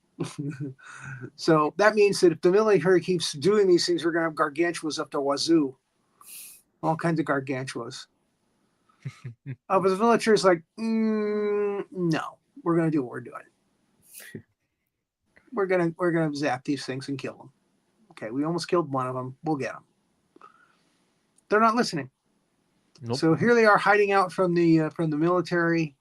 So that means that if the military keeps doing these things, we're going to have Gargantuas up to wazoo. All kinds of Gargantuas. But the military is like, no, we're going to do what we're doing. We're gonna zap these things and kill them. Okay, we almost killed one of them. We'll get them. They're not listening. Nope. So here they are hiding out from the military.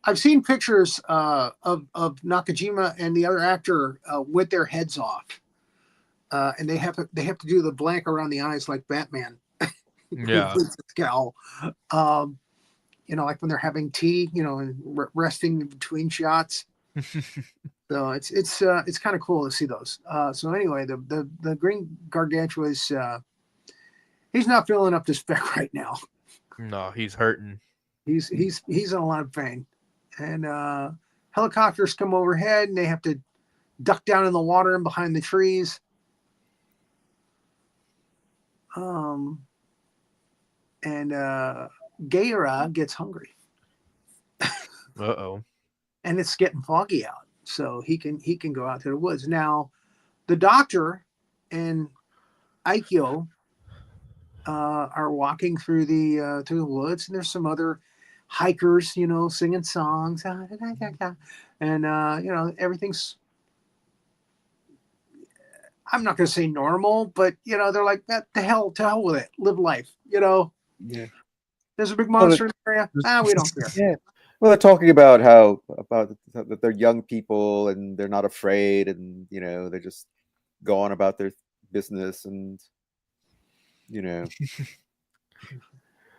I've seen pictures of Nakajima and the other actor with their heads off. and they have to do the blank around the eyes like Batman. Yeah. With the scowl. Like when they're having tea, and resting in between shots. So it's kind of cool to see those. So anyway, the green Gargantua is he's not feeling up to spec right now. No, he's hurting. He's in a lot of pain, and helicopters come overhead, and they have to duck down in the water and behind the trees. And Gaira gets hungry. Uh-oh. And it's getting foggy out, so he can go out to the woods. Now, the doctor and Aikyo are walking through the woods, and there's some other hikers, singing songs, and everything's. I'm not going to say normal, but they're like, to hell with it, live life, Yeah. There's a big monster in the area. We don't care. Yeah. Well, they're talking about that they're young people and they're not afraid, and they're just going about their business, and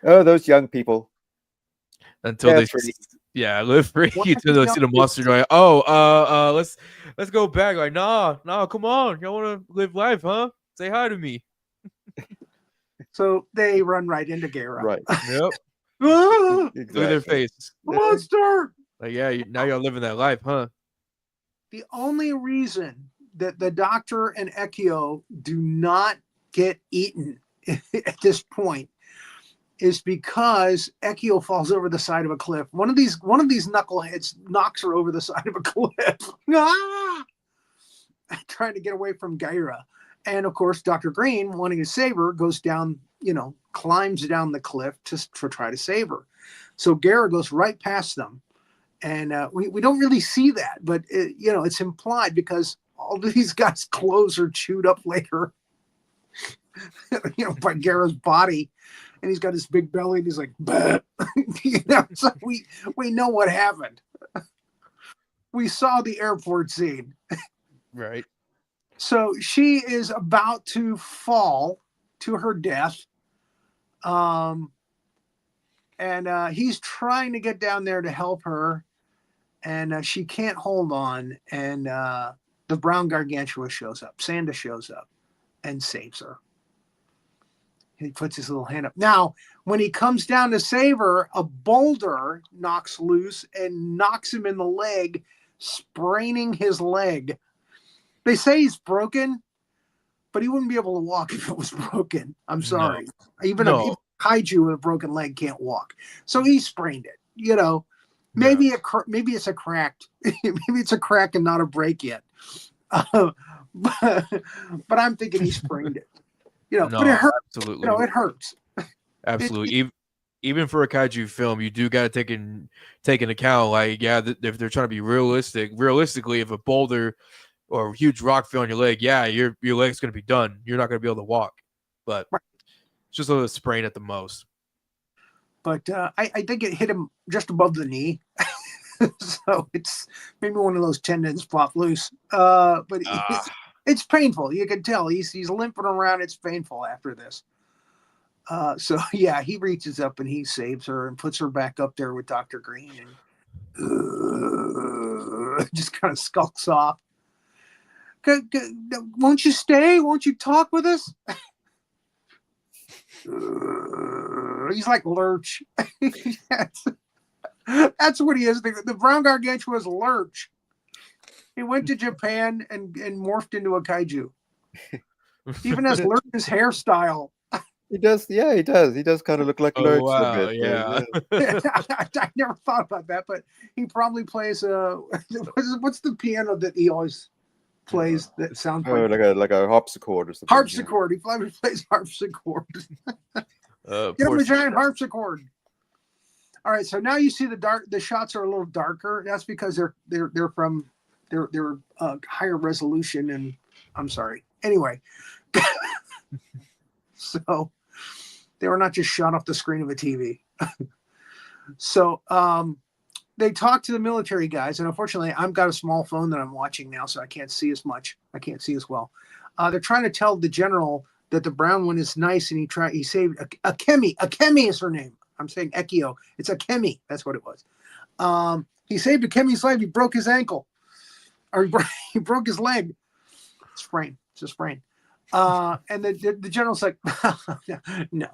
oh, those young people. Until live free until they see the monster. Like, let's go back. Like, nah, come on, y'all want to live life, huh? Say hi to me. So they run right into Gaira. Right. Yep. Exactly. Look at their face. Monster. Like, yeah, now you're living that life, huh? The only reason that the doctor and Ekio do not get eaten at this point is because Ekio falls over the side of a cliff. One of these knuckleheads knocks her over the side of a cliff. Trying to get away from Gaira. And of course, Dr. Green, wanting to save her, goes down, climbs down the cliff to try to save her. So Gaira goes right past them. And we don't really see that, but it's implied because all of these guys' clothes are chewed up later, by Gaira's body. And he's got his big belly and he's like, so we know what happened. We saw the airport scene. Right. So she is about to fall to her death. And he's trying to get down there to help her. And she can't hold on. And the brown Gargantua shows up. Sanda shows up and saves her. He puts his little hand up. Now, when he comes down to save her, a boulder knocks loose and knocks him in the leg, spraining his leg. They say he's broken, but he wouldn't be able to walk if it was broken. I'm sorry. No. Even a kaiju with a broken leg can't walk. So he sprained it. Maybe it's a cracked. Maybe it's a crack and not a break yet. But I'm thinking he sprained it. But it hurts. Absolutely. It hurts. Absolutely. Even for a kaiju film, you do got to take into account, like, if they're trying to be realistically, if a boulder or a huge rock fell on your leg, your leg's going to be done. You're not going to be able to walk. But it's just a little sprain at the most. But I think it hit him just above the knee. So it's maybe one of those tendons popped loose. But it's painful. You can tell he's limping around. It's painful after this. So he reaches up and he saves her and puts her back up there with Dr. Green and just kind of skulks off. Won't you stay? Won't you talk with us? He's like Lurch. That's what he is. The brown Gargantua is Lurch. He went to Japan and morphed into a kaiju. Even has Lurch's hairstyle. He does. Yeah, he does. He does kind of look like Lurch. Wow, a bit. Yeah. I never thought about that, but he probably plays what's the piano that he always plays that sounds like a harpsichord or something. Harpsichord. He probably plays harpsichord. Get him a giant harpsichord. All right, so now you see the shots are a little darker. That's because they're from they're higher resolution, and I'm sorry. Anyway, so they were not just shot off the screen of a TV. So they talked to the military guys, and unfortunately, I've got a small phone that I'm watching now, so I can't see as much. I can't see as well. They're trying to tell the general that the brown one is nice, and he saved Akemi. Akemi is her name. I'm saying Ekio. It's Akemi. That's what it was. He saved Akemi's life. He broke his ankle, or he broke his leg. Sprain. It's a sprain. And the general's like, no.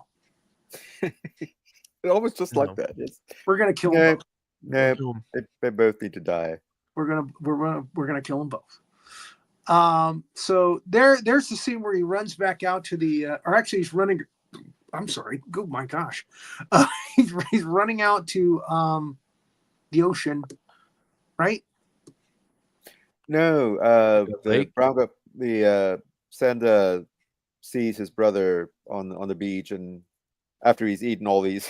Almost just like that. Yes. We're gonna kill them both. No, they both need to die. We're gonna kill them both. So there's the scene where he runs back out to the, or actually he's running. I'm sorry. Oh my gosh. He's running out to the ocean, right? No, the Sanda sees his brother on the beach, and after he's eaten all these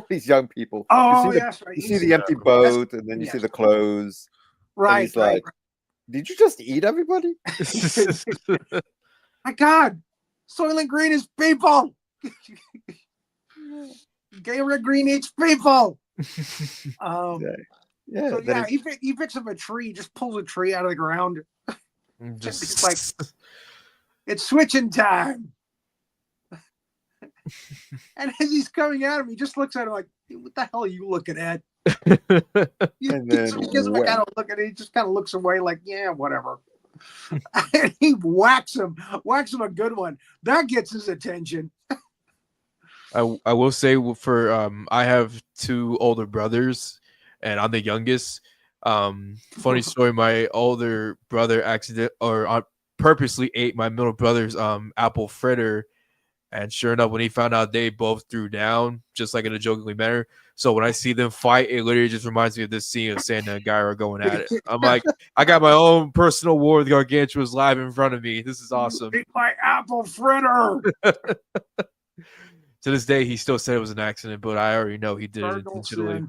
young people, Oh, yes, right. You see the empty boat, and then you see the clothes. Right. He's like, "Did you just eat everybody?" My God, Soylent Green is people. Gay Red Green eats people. He picks up a tree, just pulls a tree out of the ground. It's like, it's switching time. And as he's coming at him, he just looks at him like, what the hell are you looking at? He just kind of looks away like, yeah, whatever. And he whacks him a good one. That gets his attention. I will say for I have 2 older brothers, and I'm the youngest. Funny story, my older brother purposely ate my middle brother's apple fritter, and sure enough, when he found out, they both threw down, just like in a jokingly manner. So when I see them fight, it literally just reminds me of this scene of Sanda and Gyra going at it. I'm like, I got my own personal war with Gargantuas live in front of me. This is awesome. Eat my apple fritter. To this day, he still said it was an accident, but I already know he did it intentionally.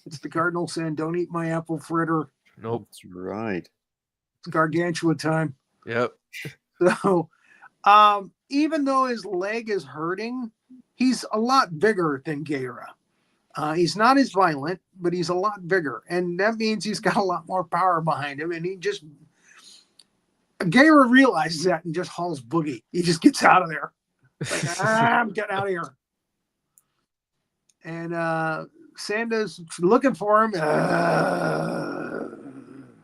It's the cardinal sin. Don't eat my apple fritter. Nope. That's right. It's Gargantua time. Yep. So, even though his leg is hurting, he's a lot bigger than Gaira. He's not as violent, but he's a lot bigger. And that means he's got a lot more power behind him. And Gaira realizes that and just hauls Boogie. He just gets out of there. Like, I'm getting out of here. And Sanda's looking for him.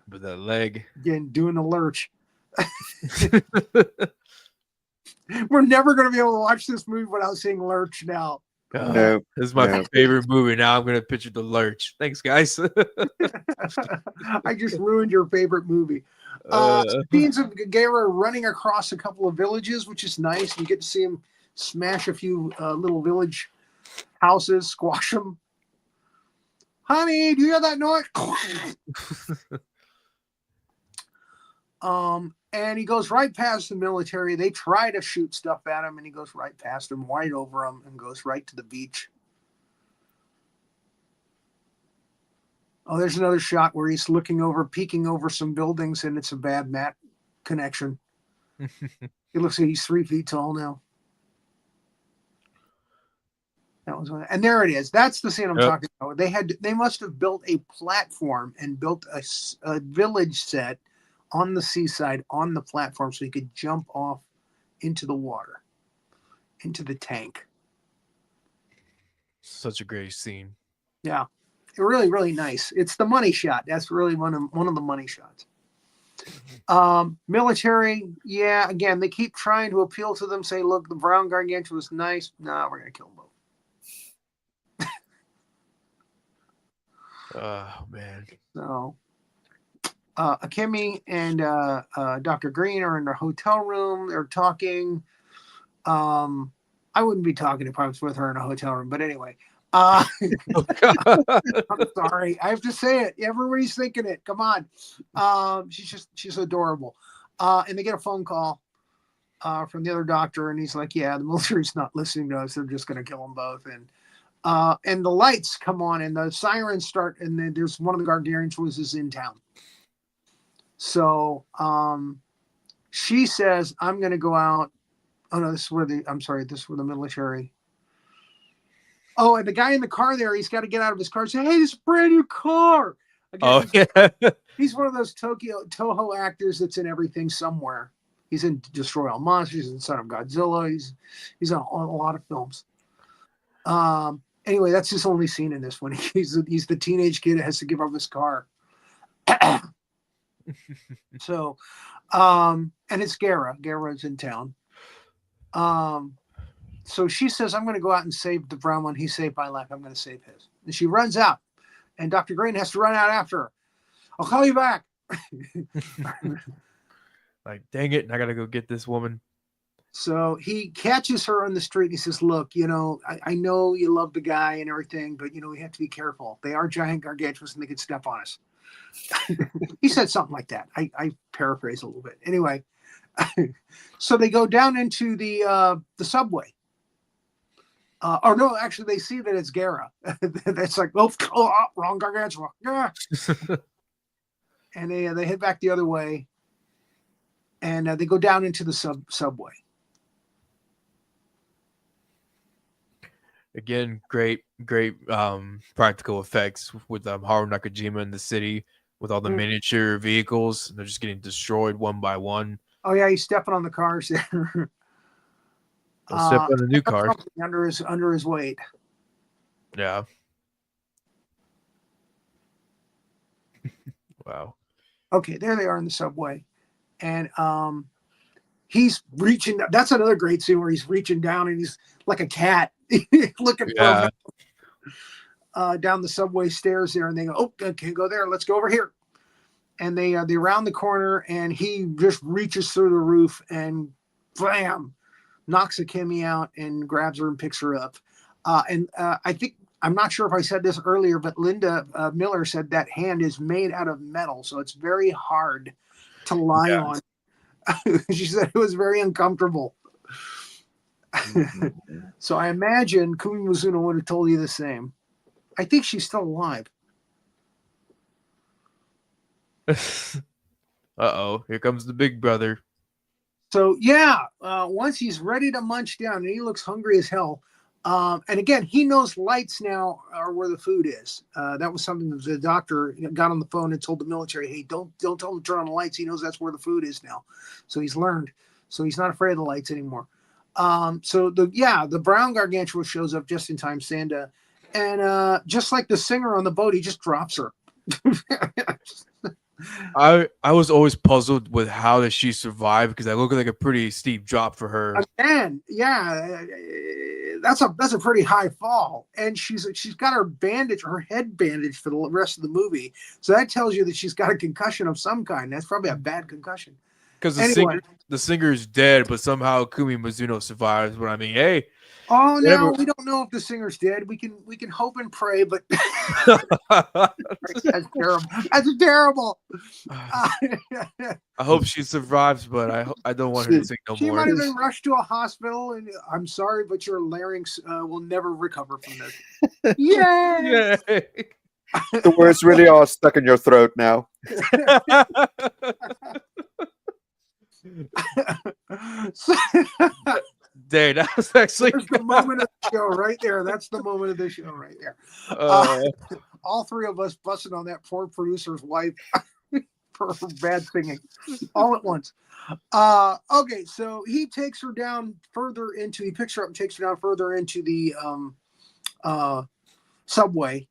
With that leg. Again, doing the lurch. We're never going to be able to watch this movie without seeing Lurch now. No, this is my favorite movie. Now I'm going to picture the Lurch. Thanks, guys. I just ruined your favorite movie. Scenes of Gaira running across a couple of villages, which is nice. You get to see him smash a few little village houses, squash them. Honey, do you hear that noise? And he goes right past the military. They try to shoot stuff at him, and he goes right past them, right over them, and goes right to the beach. Oh, there's another shot where he's peeking over some buildings, and it's a bad mat connection. It looks like he's 3 feet tall now. That was one, and there it is. That's the scene I'm talking about. They must have built a platform and built a village set on the seaside on the platform so he could jump off into the water, into the tank. Such a great scene. Yeah, really, really nice. It's the money shot. That's really one of the money shots. Military, yeah. Again, they keep trying to appeal to them. Say, look, the brown Gargantua was nice. Nah, we're gonna kill them both. Oh man. So, Akemi and Dr. Green are in their hotel room. They're talking. I wouldn't be talking if I was with her in a hotel room, but anyway. I'm sorry. I have to say it. Everybody's thinking it. Come on. She's adorable. And they get a phone call from the other doctor, and he's like, yeah, the military's not listening to us. They're just going to kill them both. And the lights come on, and the sirens start, and then there's one of the Gargantuas is in town. So she says, I'm going to go out. Oh, no, this is where the military. Oh, and the guy in the car there, he's got to get out of his car and say, hey, this is a brand new car. Again, he's one of those Toho actors that's in everything somewhere. He's in Destroy All Monsters. He's in Son of Godzilla. He's on a lot of films. Anyway, that's his only scene in this one. He's the teenage kid that has to give up his car. So, and it's Gara. Gara's in town. So she says, I'm going to go out and save the brown one. He saved my life. I'm going to save his. And she runs out. And Dr. Green has to run out after her. I'll call you back. Like, dang it. I got to go get this woman. So he catches her on the street. He says, look, I know you love the guy and everything, but, we have to be careful. They are giant gargantuas and they could step on us. He said something like that. I paraphrase a little bit. Anyway, so they go down into the subway. Or no, actually, they see that it's Gara. That's like, wrong gargantua. Yeah. And they head back the other way, and they go down into the subway. Again, great practical effects with Haru Nakajima in the city with all the miniature vehicles. They're just getting destroyed one by one. Oh yeah, he's stepping on the cars there. Step on a new car under his weight. Yeah. Wow. Okay, there they are in the subway, and he's reaching. That's another great scene where he's reaching down and he's like a cat looking for him down the subway stairs there, and they go, "Oh, okay, go there. Let's go over here." And they round the corner, and he just reaches through the roof and blam, knocks Akemi out and grabs her and picks her up. And I think, I'm not sure if I said this earlier, but Linda Miller said that hand is made out of metal, so it's very hard to lie on. She said it was very uncomfortable. So I imagine Kumi Mizuno would have told you the same. I think she's still alive. Uh-oh, here comes the big brother. So yeah, once he's ready to munch down, and he looks hungry as hell. And again, he knows lights now are where the food is. That was something that the doctor got on the phone and told the military, "Hey, don't tell him to turn on the lights. He knows that's where the food is now." So he's learned. So he's not afraid of the lights anymore. So the brown gargantua shows up just in time, Sanda, and just like the singer on the boat, he just drops her. I was always puzzled with how does she survive, because that looked like a pretty steep drop for her. Again, yeah, that's a pretty high fall, and she's got her head bandaged for the rest of the movie. So that tells you that she's got a concussion of some kind. That's probably a bad concussion. Because the singer is dead, but somehow Kumi Mizuno survives. But I mean, hey. Oh no, we don't know if the singer's dead. We can hope and pray, but that's terrible. That's terrible. I hope she survives, but I don't want her to sing no more. She might have been rushed to a hospital, and I'm sorry, but your larynx will never recover from this. Yay! Yay! The words really are stuck in your throat now. Dang, that was actually the moment of the show right there. That's the moment of the show right there. All three of us busting on that poor producer's wife for her bad singing all at once. Okay, so he takes her down further into. He picks her up and takes her down further into the subway,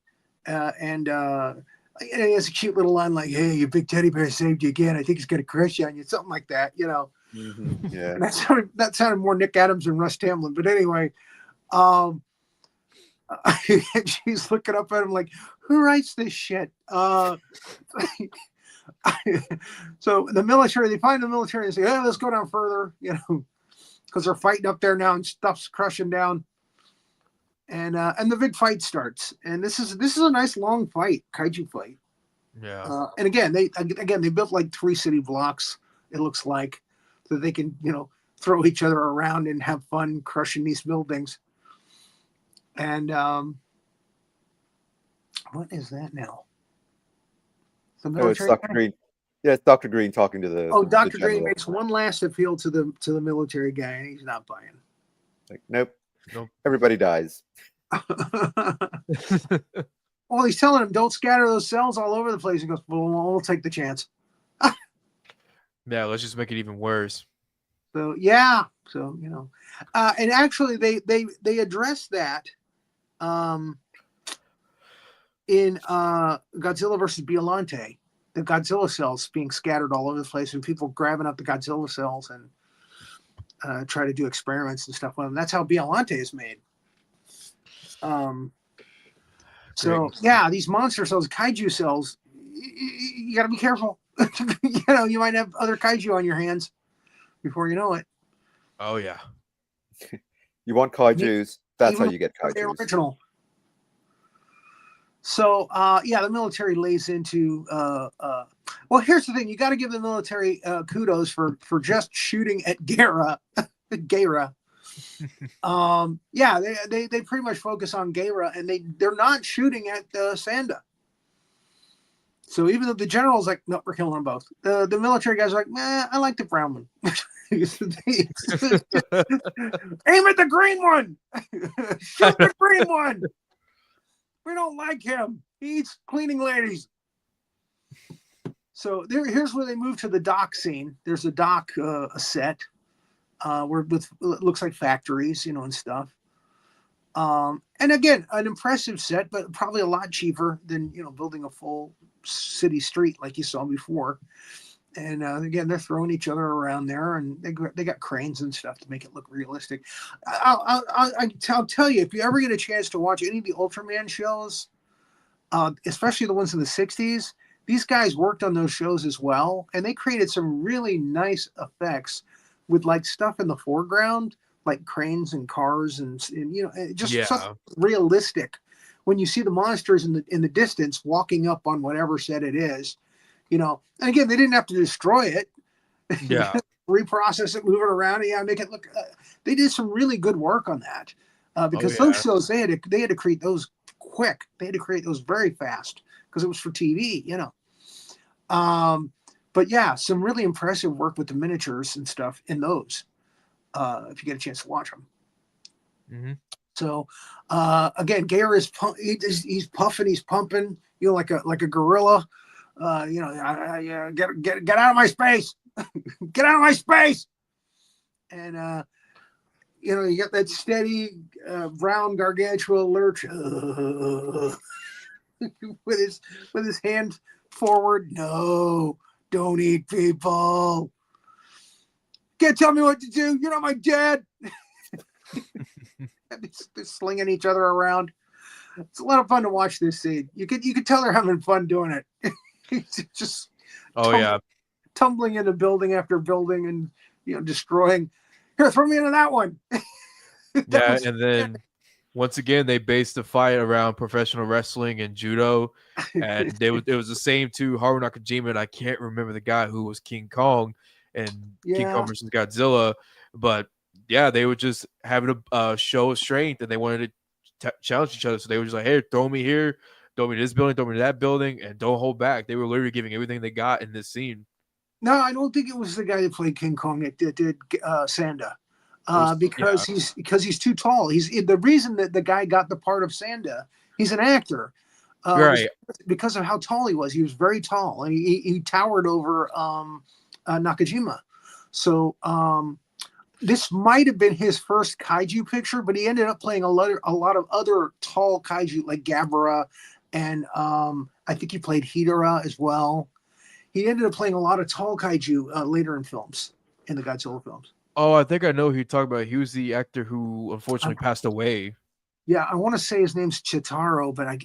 and he has a cute little line like, "Hey, your big teddy bear saved you again. I think he's gonna crush on you," something like that, Mm-hmm. Yeah, and that sounded more Nick Adams than Russ Tamlin. But anyway, she's looking up at him like, "Who writes this shit?" So the military, they find the military and say, "Hey, let's go down further," because they're fighting up there now and stuff's crushing down. And the big fight starts, and this is a nice long fight, kaiju fight. Yeah. And again, they built like 3 city blocks. It looks like, so they can throw each other around and have fun crushing these buildings. And what is that now? The military. it's Dr. Green. Yeah, it's Dr. Green talking to the. Oh, the Dr. Green general. makes one last appeal to the military guy, and he's not buying. Like, nope. Everybody dies. Well, he's telling him, "Don't scatter those cells all over the place." He goes, "Well, we'll take the chance." Yeah, let's just make it even worse. So yeah, so and actually they addressed that in Godzilla versus Biollante, the Godzilla cells being scattered all over the place and people grabbing up the Godzilla cells and try to do experiments and stuff with them. That's how Biollante is made. So yeah, these monster cells, kaiju cells, you got to be careful. You might have other kaiju on your hands before you know it. Oh yeah. You want kaijus? That's how Even you get the kaijus. original. So yeah, the military lays into. Well, here's the thing: you got to give the military kudos for just shooting at Gaira. Gaira. Yeah, they pretty much focus on Gaira, and they're not shooting at Sanda. So even though the general's like, no, we're killing them both. The military guys are like, nah, I like the brown one. Aim at the green one. Shoot the green one. We don't like him. He eats cleaning ladies. So here's where they move to the dock scene. There's a dock a set where it looks like factories, and stuff. And again, an impressive set, but probably a lot cheaper than building a full city street like you saw before. And again, they're throwing each other around there, and they got cranes and stuff to make it look realistic. I'll tell you, if you ever get a chance to watch any of the Ultraman shows, especially the ones in the 60s, these guys worked on those shows as well, and they created some really nice effects with like stuff in the foreground, like cranes and cars, and just something realistic. When you see the monsters in the distance walking up on whatever set it is, and again, they didn't have to destroy it. Yeah. Reprocess it, move it around, make it look. They did some really good work on that because those shows they had to create those quick. They had to create those very fast because it was for TV, But yeah, some really impressive work with the miniatures and stuff in those. If you get a chance to watch them. Mm-hmm. So again, Gaira is he's puffing, he's pumping, like a gorilla. Get out of my space, get out of my space, and you get that steady brown Gargantua lurch with his hand forward. No, don't eat people. Can't tell me what to do. You're not my dad. They're slinging each other around. It's a lot of fun to watch this scene. You could tell they're having fun doing it. Just tumbling into building after building and destroying. Here, throw me into that one. And then once again they based the fight around professional wrestling and judo, and it was the same to Haru Nakajima, and I can't remember the guy who was King Kong and King Kong versus Godzilla, but yeah, they were just having a show of strength, and they wanted to challenge each other. So they were just like, hey, throw me here, throw me to this building, throw me to that building, and don't hold back. They were literally giving everything they got in this scene. No, I don't think it was the guy that played King Kong that did Sanda. Because he's too tall. He's the reason that the guy got the part of Sanda. He's an actor, right? Because of how tall he was. He was very tall, and he towered over Nakajima. So this might have been his first kaiju picture, but he ended up playing a lot of other tall kaiju like Gabara, and I think he played Hidara as well. He ended up playing a lot of tall kaiju later in films, in the Godzilla films. Oh, I think I know who you're talking about. He was the actor who unfortunately passed away. Yeah, I want to say his name's Chitaro, but I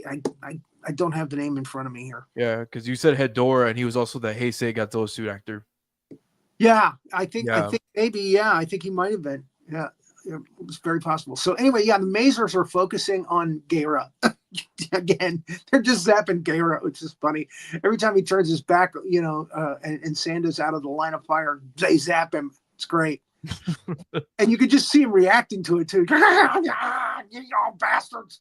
don't have the name in front of me here. Yeah, because you said Hedora, and he was also the Heisei Godzilla suit actor. Yeah, I think maybe, I think he might have been. Yeah, it was very possible. So anyway, the Mazers are focusing on Gaira. Again, they're just zapping Gaira, which is funny. Every time he turns his back, and Sanda's out of the line of fire, they zap him. It's great. And you could just see him reacting to it too. You bastards.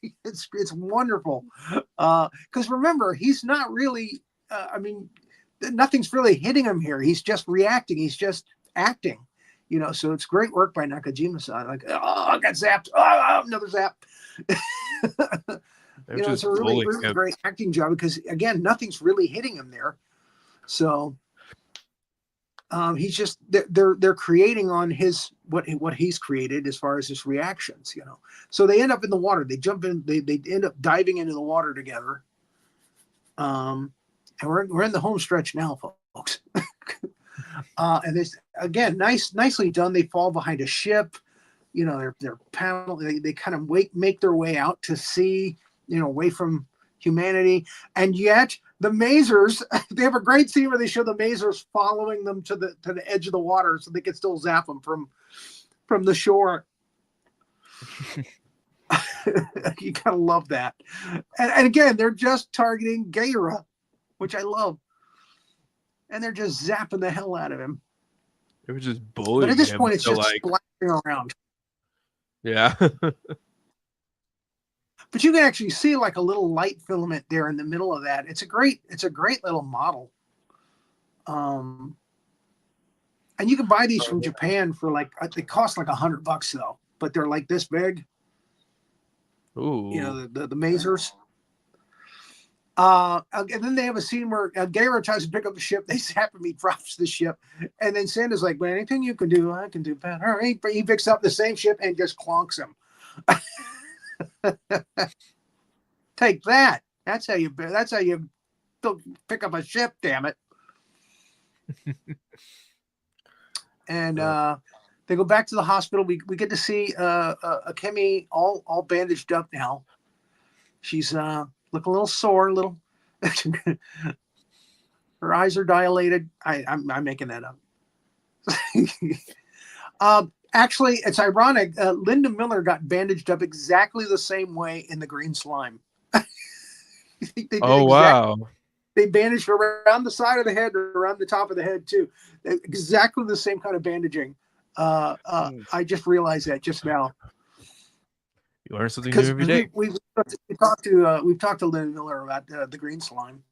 It's wonderful. Because remember, he's not really, nothing's really hitting him here. He's just reacting. He's just acting. So it's great work by Nakajima-san. Like, I got zapped. Oh, another zap. It's a really, really great acting job because, again, nothing's really hitting him there. So, He's just they're creating on his what he's created as far as his reactions, you know. So they end up in the water. They jump in. They end up diving into the water together. And we're in the home stretch now, folks. And this again, nicely done. They fall behind a ship. You know, they're paddle. They kind of make their way out to sea. You know, away from humanity, and yet the Mazers, they have a great scene where they show the Mazers following them to the edge of the water so they can still zap them from the shore. You gotta love that. And again, they're just targeting Gaira, which I love, and they're just zapping the hell out of him. It was just bullying. But at this him, point, it's so just like, splashing around. yeah. But you can actually see like a little light filament there in the middle of that. It's a great little model. And you can buy these from Japan for like, they cost like $100 though, but they're like this big. Ooh. You know, the Mazers. And then they have a scene where Gaira tries to pick up the ship. They zap him, he drops the ship. And then Santa's like, well, anything you can do, I can do better. He picks up the same ship and just clonks him. Take that. That's how you pick up a ship, damn it. And they go back to the hospital. We get to see Akemi all bandaged up now. She's looking a little sore, her eyes are dilated. I'm making that up. Actually, it's ironic. Linda Miller got bandaged up exactly the same way in The Green Slime. Wow. They bandaged around the side of the head, around the top of the head too. Exactly the same kind of bandaging. I just realized that just now. You learn something new every day. We've talked to Linda Miller about the Green Slime.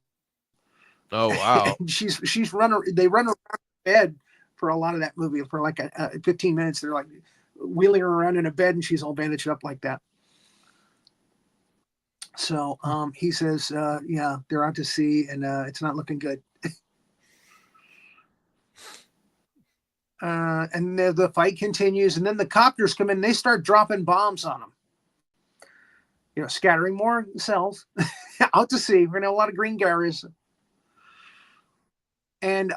Oh wow. They run around the bed for a lot of that movie for like 15 minutes. They're like wheeling her around in a bed and she's all bandaged up like that. So he says, yeah, they're out to sea and it's not looking good. And the fight continues, and then the copters come in. They start dropping bombs on them. You know, scattering more cells out to sea. We're gonna have a lot of green Gairas. And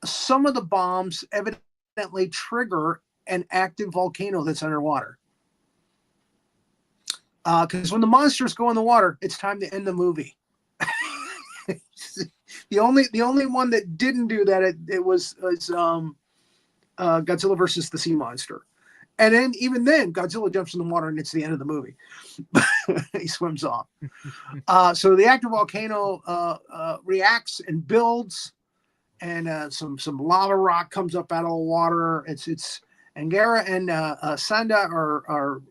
some of the bombs evidently trigger an active volcano that's underwater. Because when the monsters go in the water, it's time to end the movie. The only one that didn't do that it was Godzilla versus the Sea Monster, and then even then Godzilla jumps in the water and it's the end of the movie. He swims off. So the active volcano reacts and builds, and some lava rock comes up out of the water. It's and Gaira and Sanda are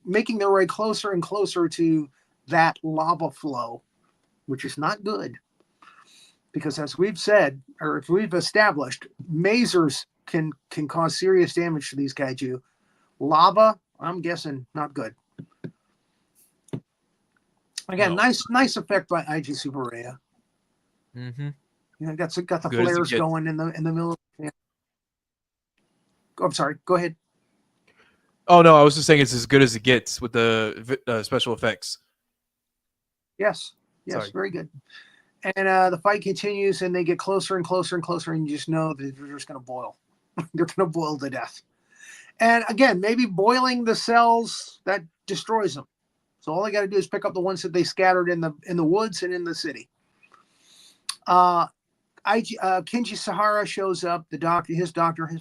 making their way closer and closer to that lava flow, which is not good. Because as we've said, or if we've established, masers can cause serious damage to these kaiju. Lava, I'm guessing, not good. Again, No. nice effect by IG Super Rhea. Mm-hmm. You know, got the Good flares going in the middle. Yeah. I'm sorry. Go ahead. Oh no, I was just saying it's as good as it gets with the special effects. Yes, Sorry. very good. And the fight continues, and they get closer and closer and closer, and you just know that they're just going to boil. They're going to boil to death. And again, maybe boiling the cells that destroys them. So all they got to do is pick up the ones that they scattered in the woods and in the city. Kenji Sahara shows up, his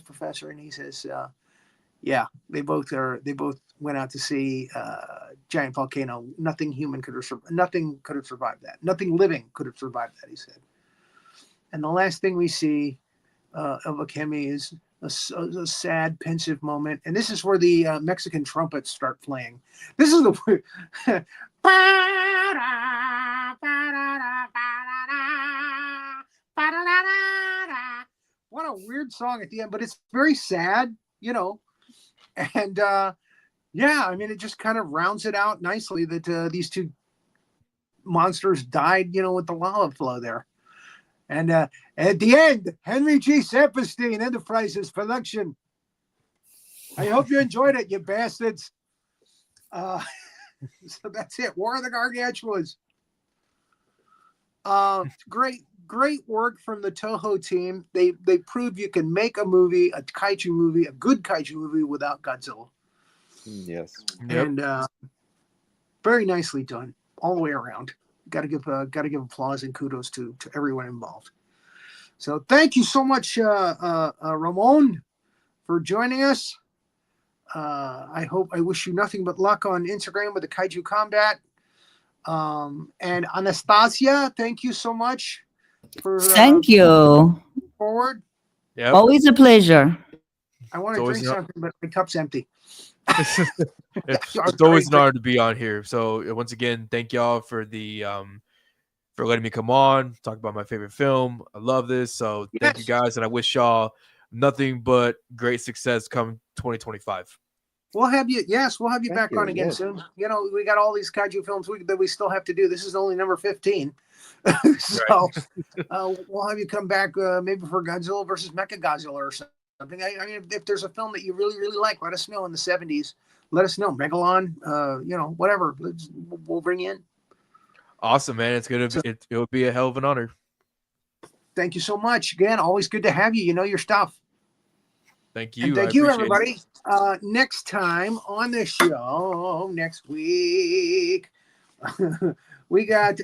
professor, and he says, "Yeah, they both went out to see giant volcano. Nothing could have survived that. Nothing living could have survived that," he said. And the last thing we see of Akemi is a sad, pensive moment, and this is where the Mexican trumpets start playing. This is the what a weird song at the end, but it's very sad, you know. And yeah, I mean, it just kind of rounds it out nicely that these two monsters died, you know, with the lava flow there. And at the end, Henry G. Saperstein Enterprises production. I hope you enjoyed it, you bastards. So that's it. War of the Gargantuas. Great work from the Toho team. They proved you can make a movie, a kaiju movie, a good kaiju movie without Godzilla. Yes. Yep. And very nicely done all the way around. Got to give applause and kudos to everyone involved. So thank you so much, Ramon, for joining us. I wish you nothing but luck on Instagram with the Kaiju.Kombat. And Anastasia, thank you so much for Thank you. forward. Yep. Always a pleasure. I want to drink something, but my cup's empty. It's always an honor to be on here. So once again, thank y'all for the for letting me come on, talk about my favorite film. I love this. So thank you guys, and I wish y'all nothing but great success come 2025. We'll have you. Yes, we'll have you back on again yes. soon. You know, we got all these kaiju films that we still have to do. This is only number 15. So we'll have you come back maybe for Godzilla versus Mechagodzilla or something. I mean, if there's a film that you really, really like, let us know in the 70s. Let us know. Megalon, whatever. We'll bring you in. Awesome, man. It will be a hell of an honor. Thank you so much. Again, always good to have you. You know your stuff. Thank you. And thank you, everybody. Next time on the show, next week, we got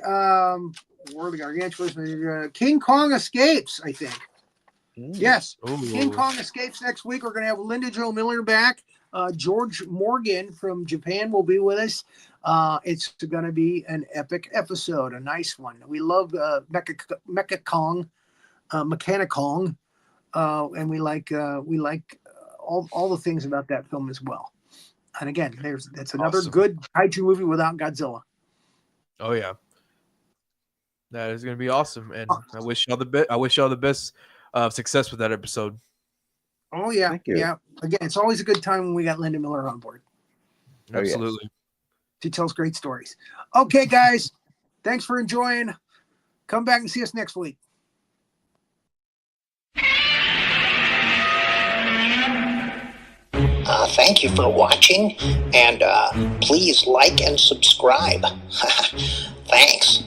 War of the Gargantuas. King Kong Escapes, I think. Yes. Ooh. King Kong Escapes next week. We're going to have Linda Jo Miller back. George Morgan from Japan will be with us. It's going to be an epic episode, a nice one. We love Mecha Kong, Mechanic-Kong, and we like all the things about that film as well. And again, that's another awesome. Good kaiju movie without Godzilla. Oh yeah, that is going to be awesome, and I wish y'all the best. I wish y'all the best success with that episode. Oh yeah, Thank you. yeah. Again, it's always a good time when we got Linda Miller on board. Absolutely. Yes. She tells great stories. Okay, guys, thanks for enjoying. Come back and see us next week. Thank you for watching, and please like and subscribe. Thanks.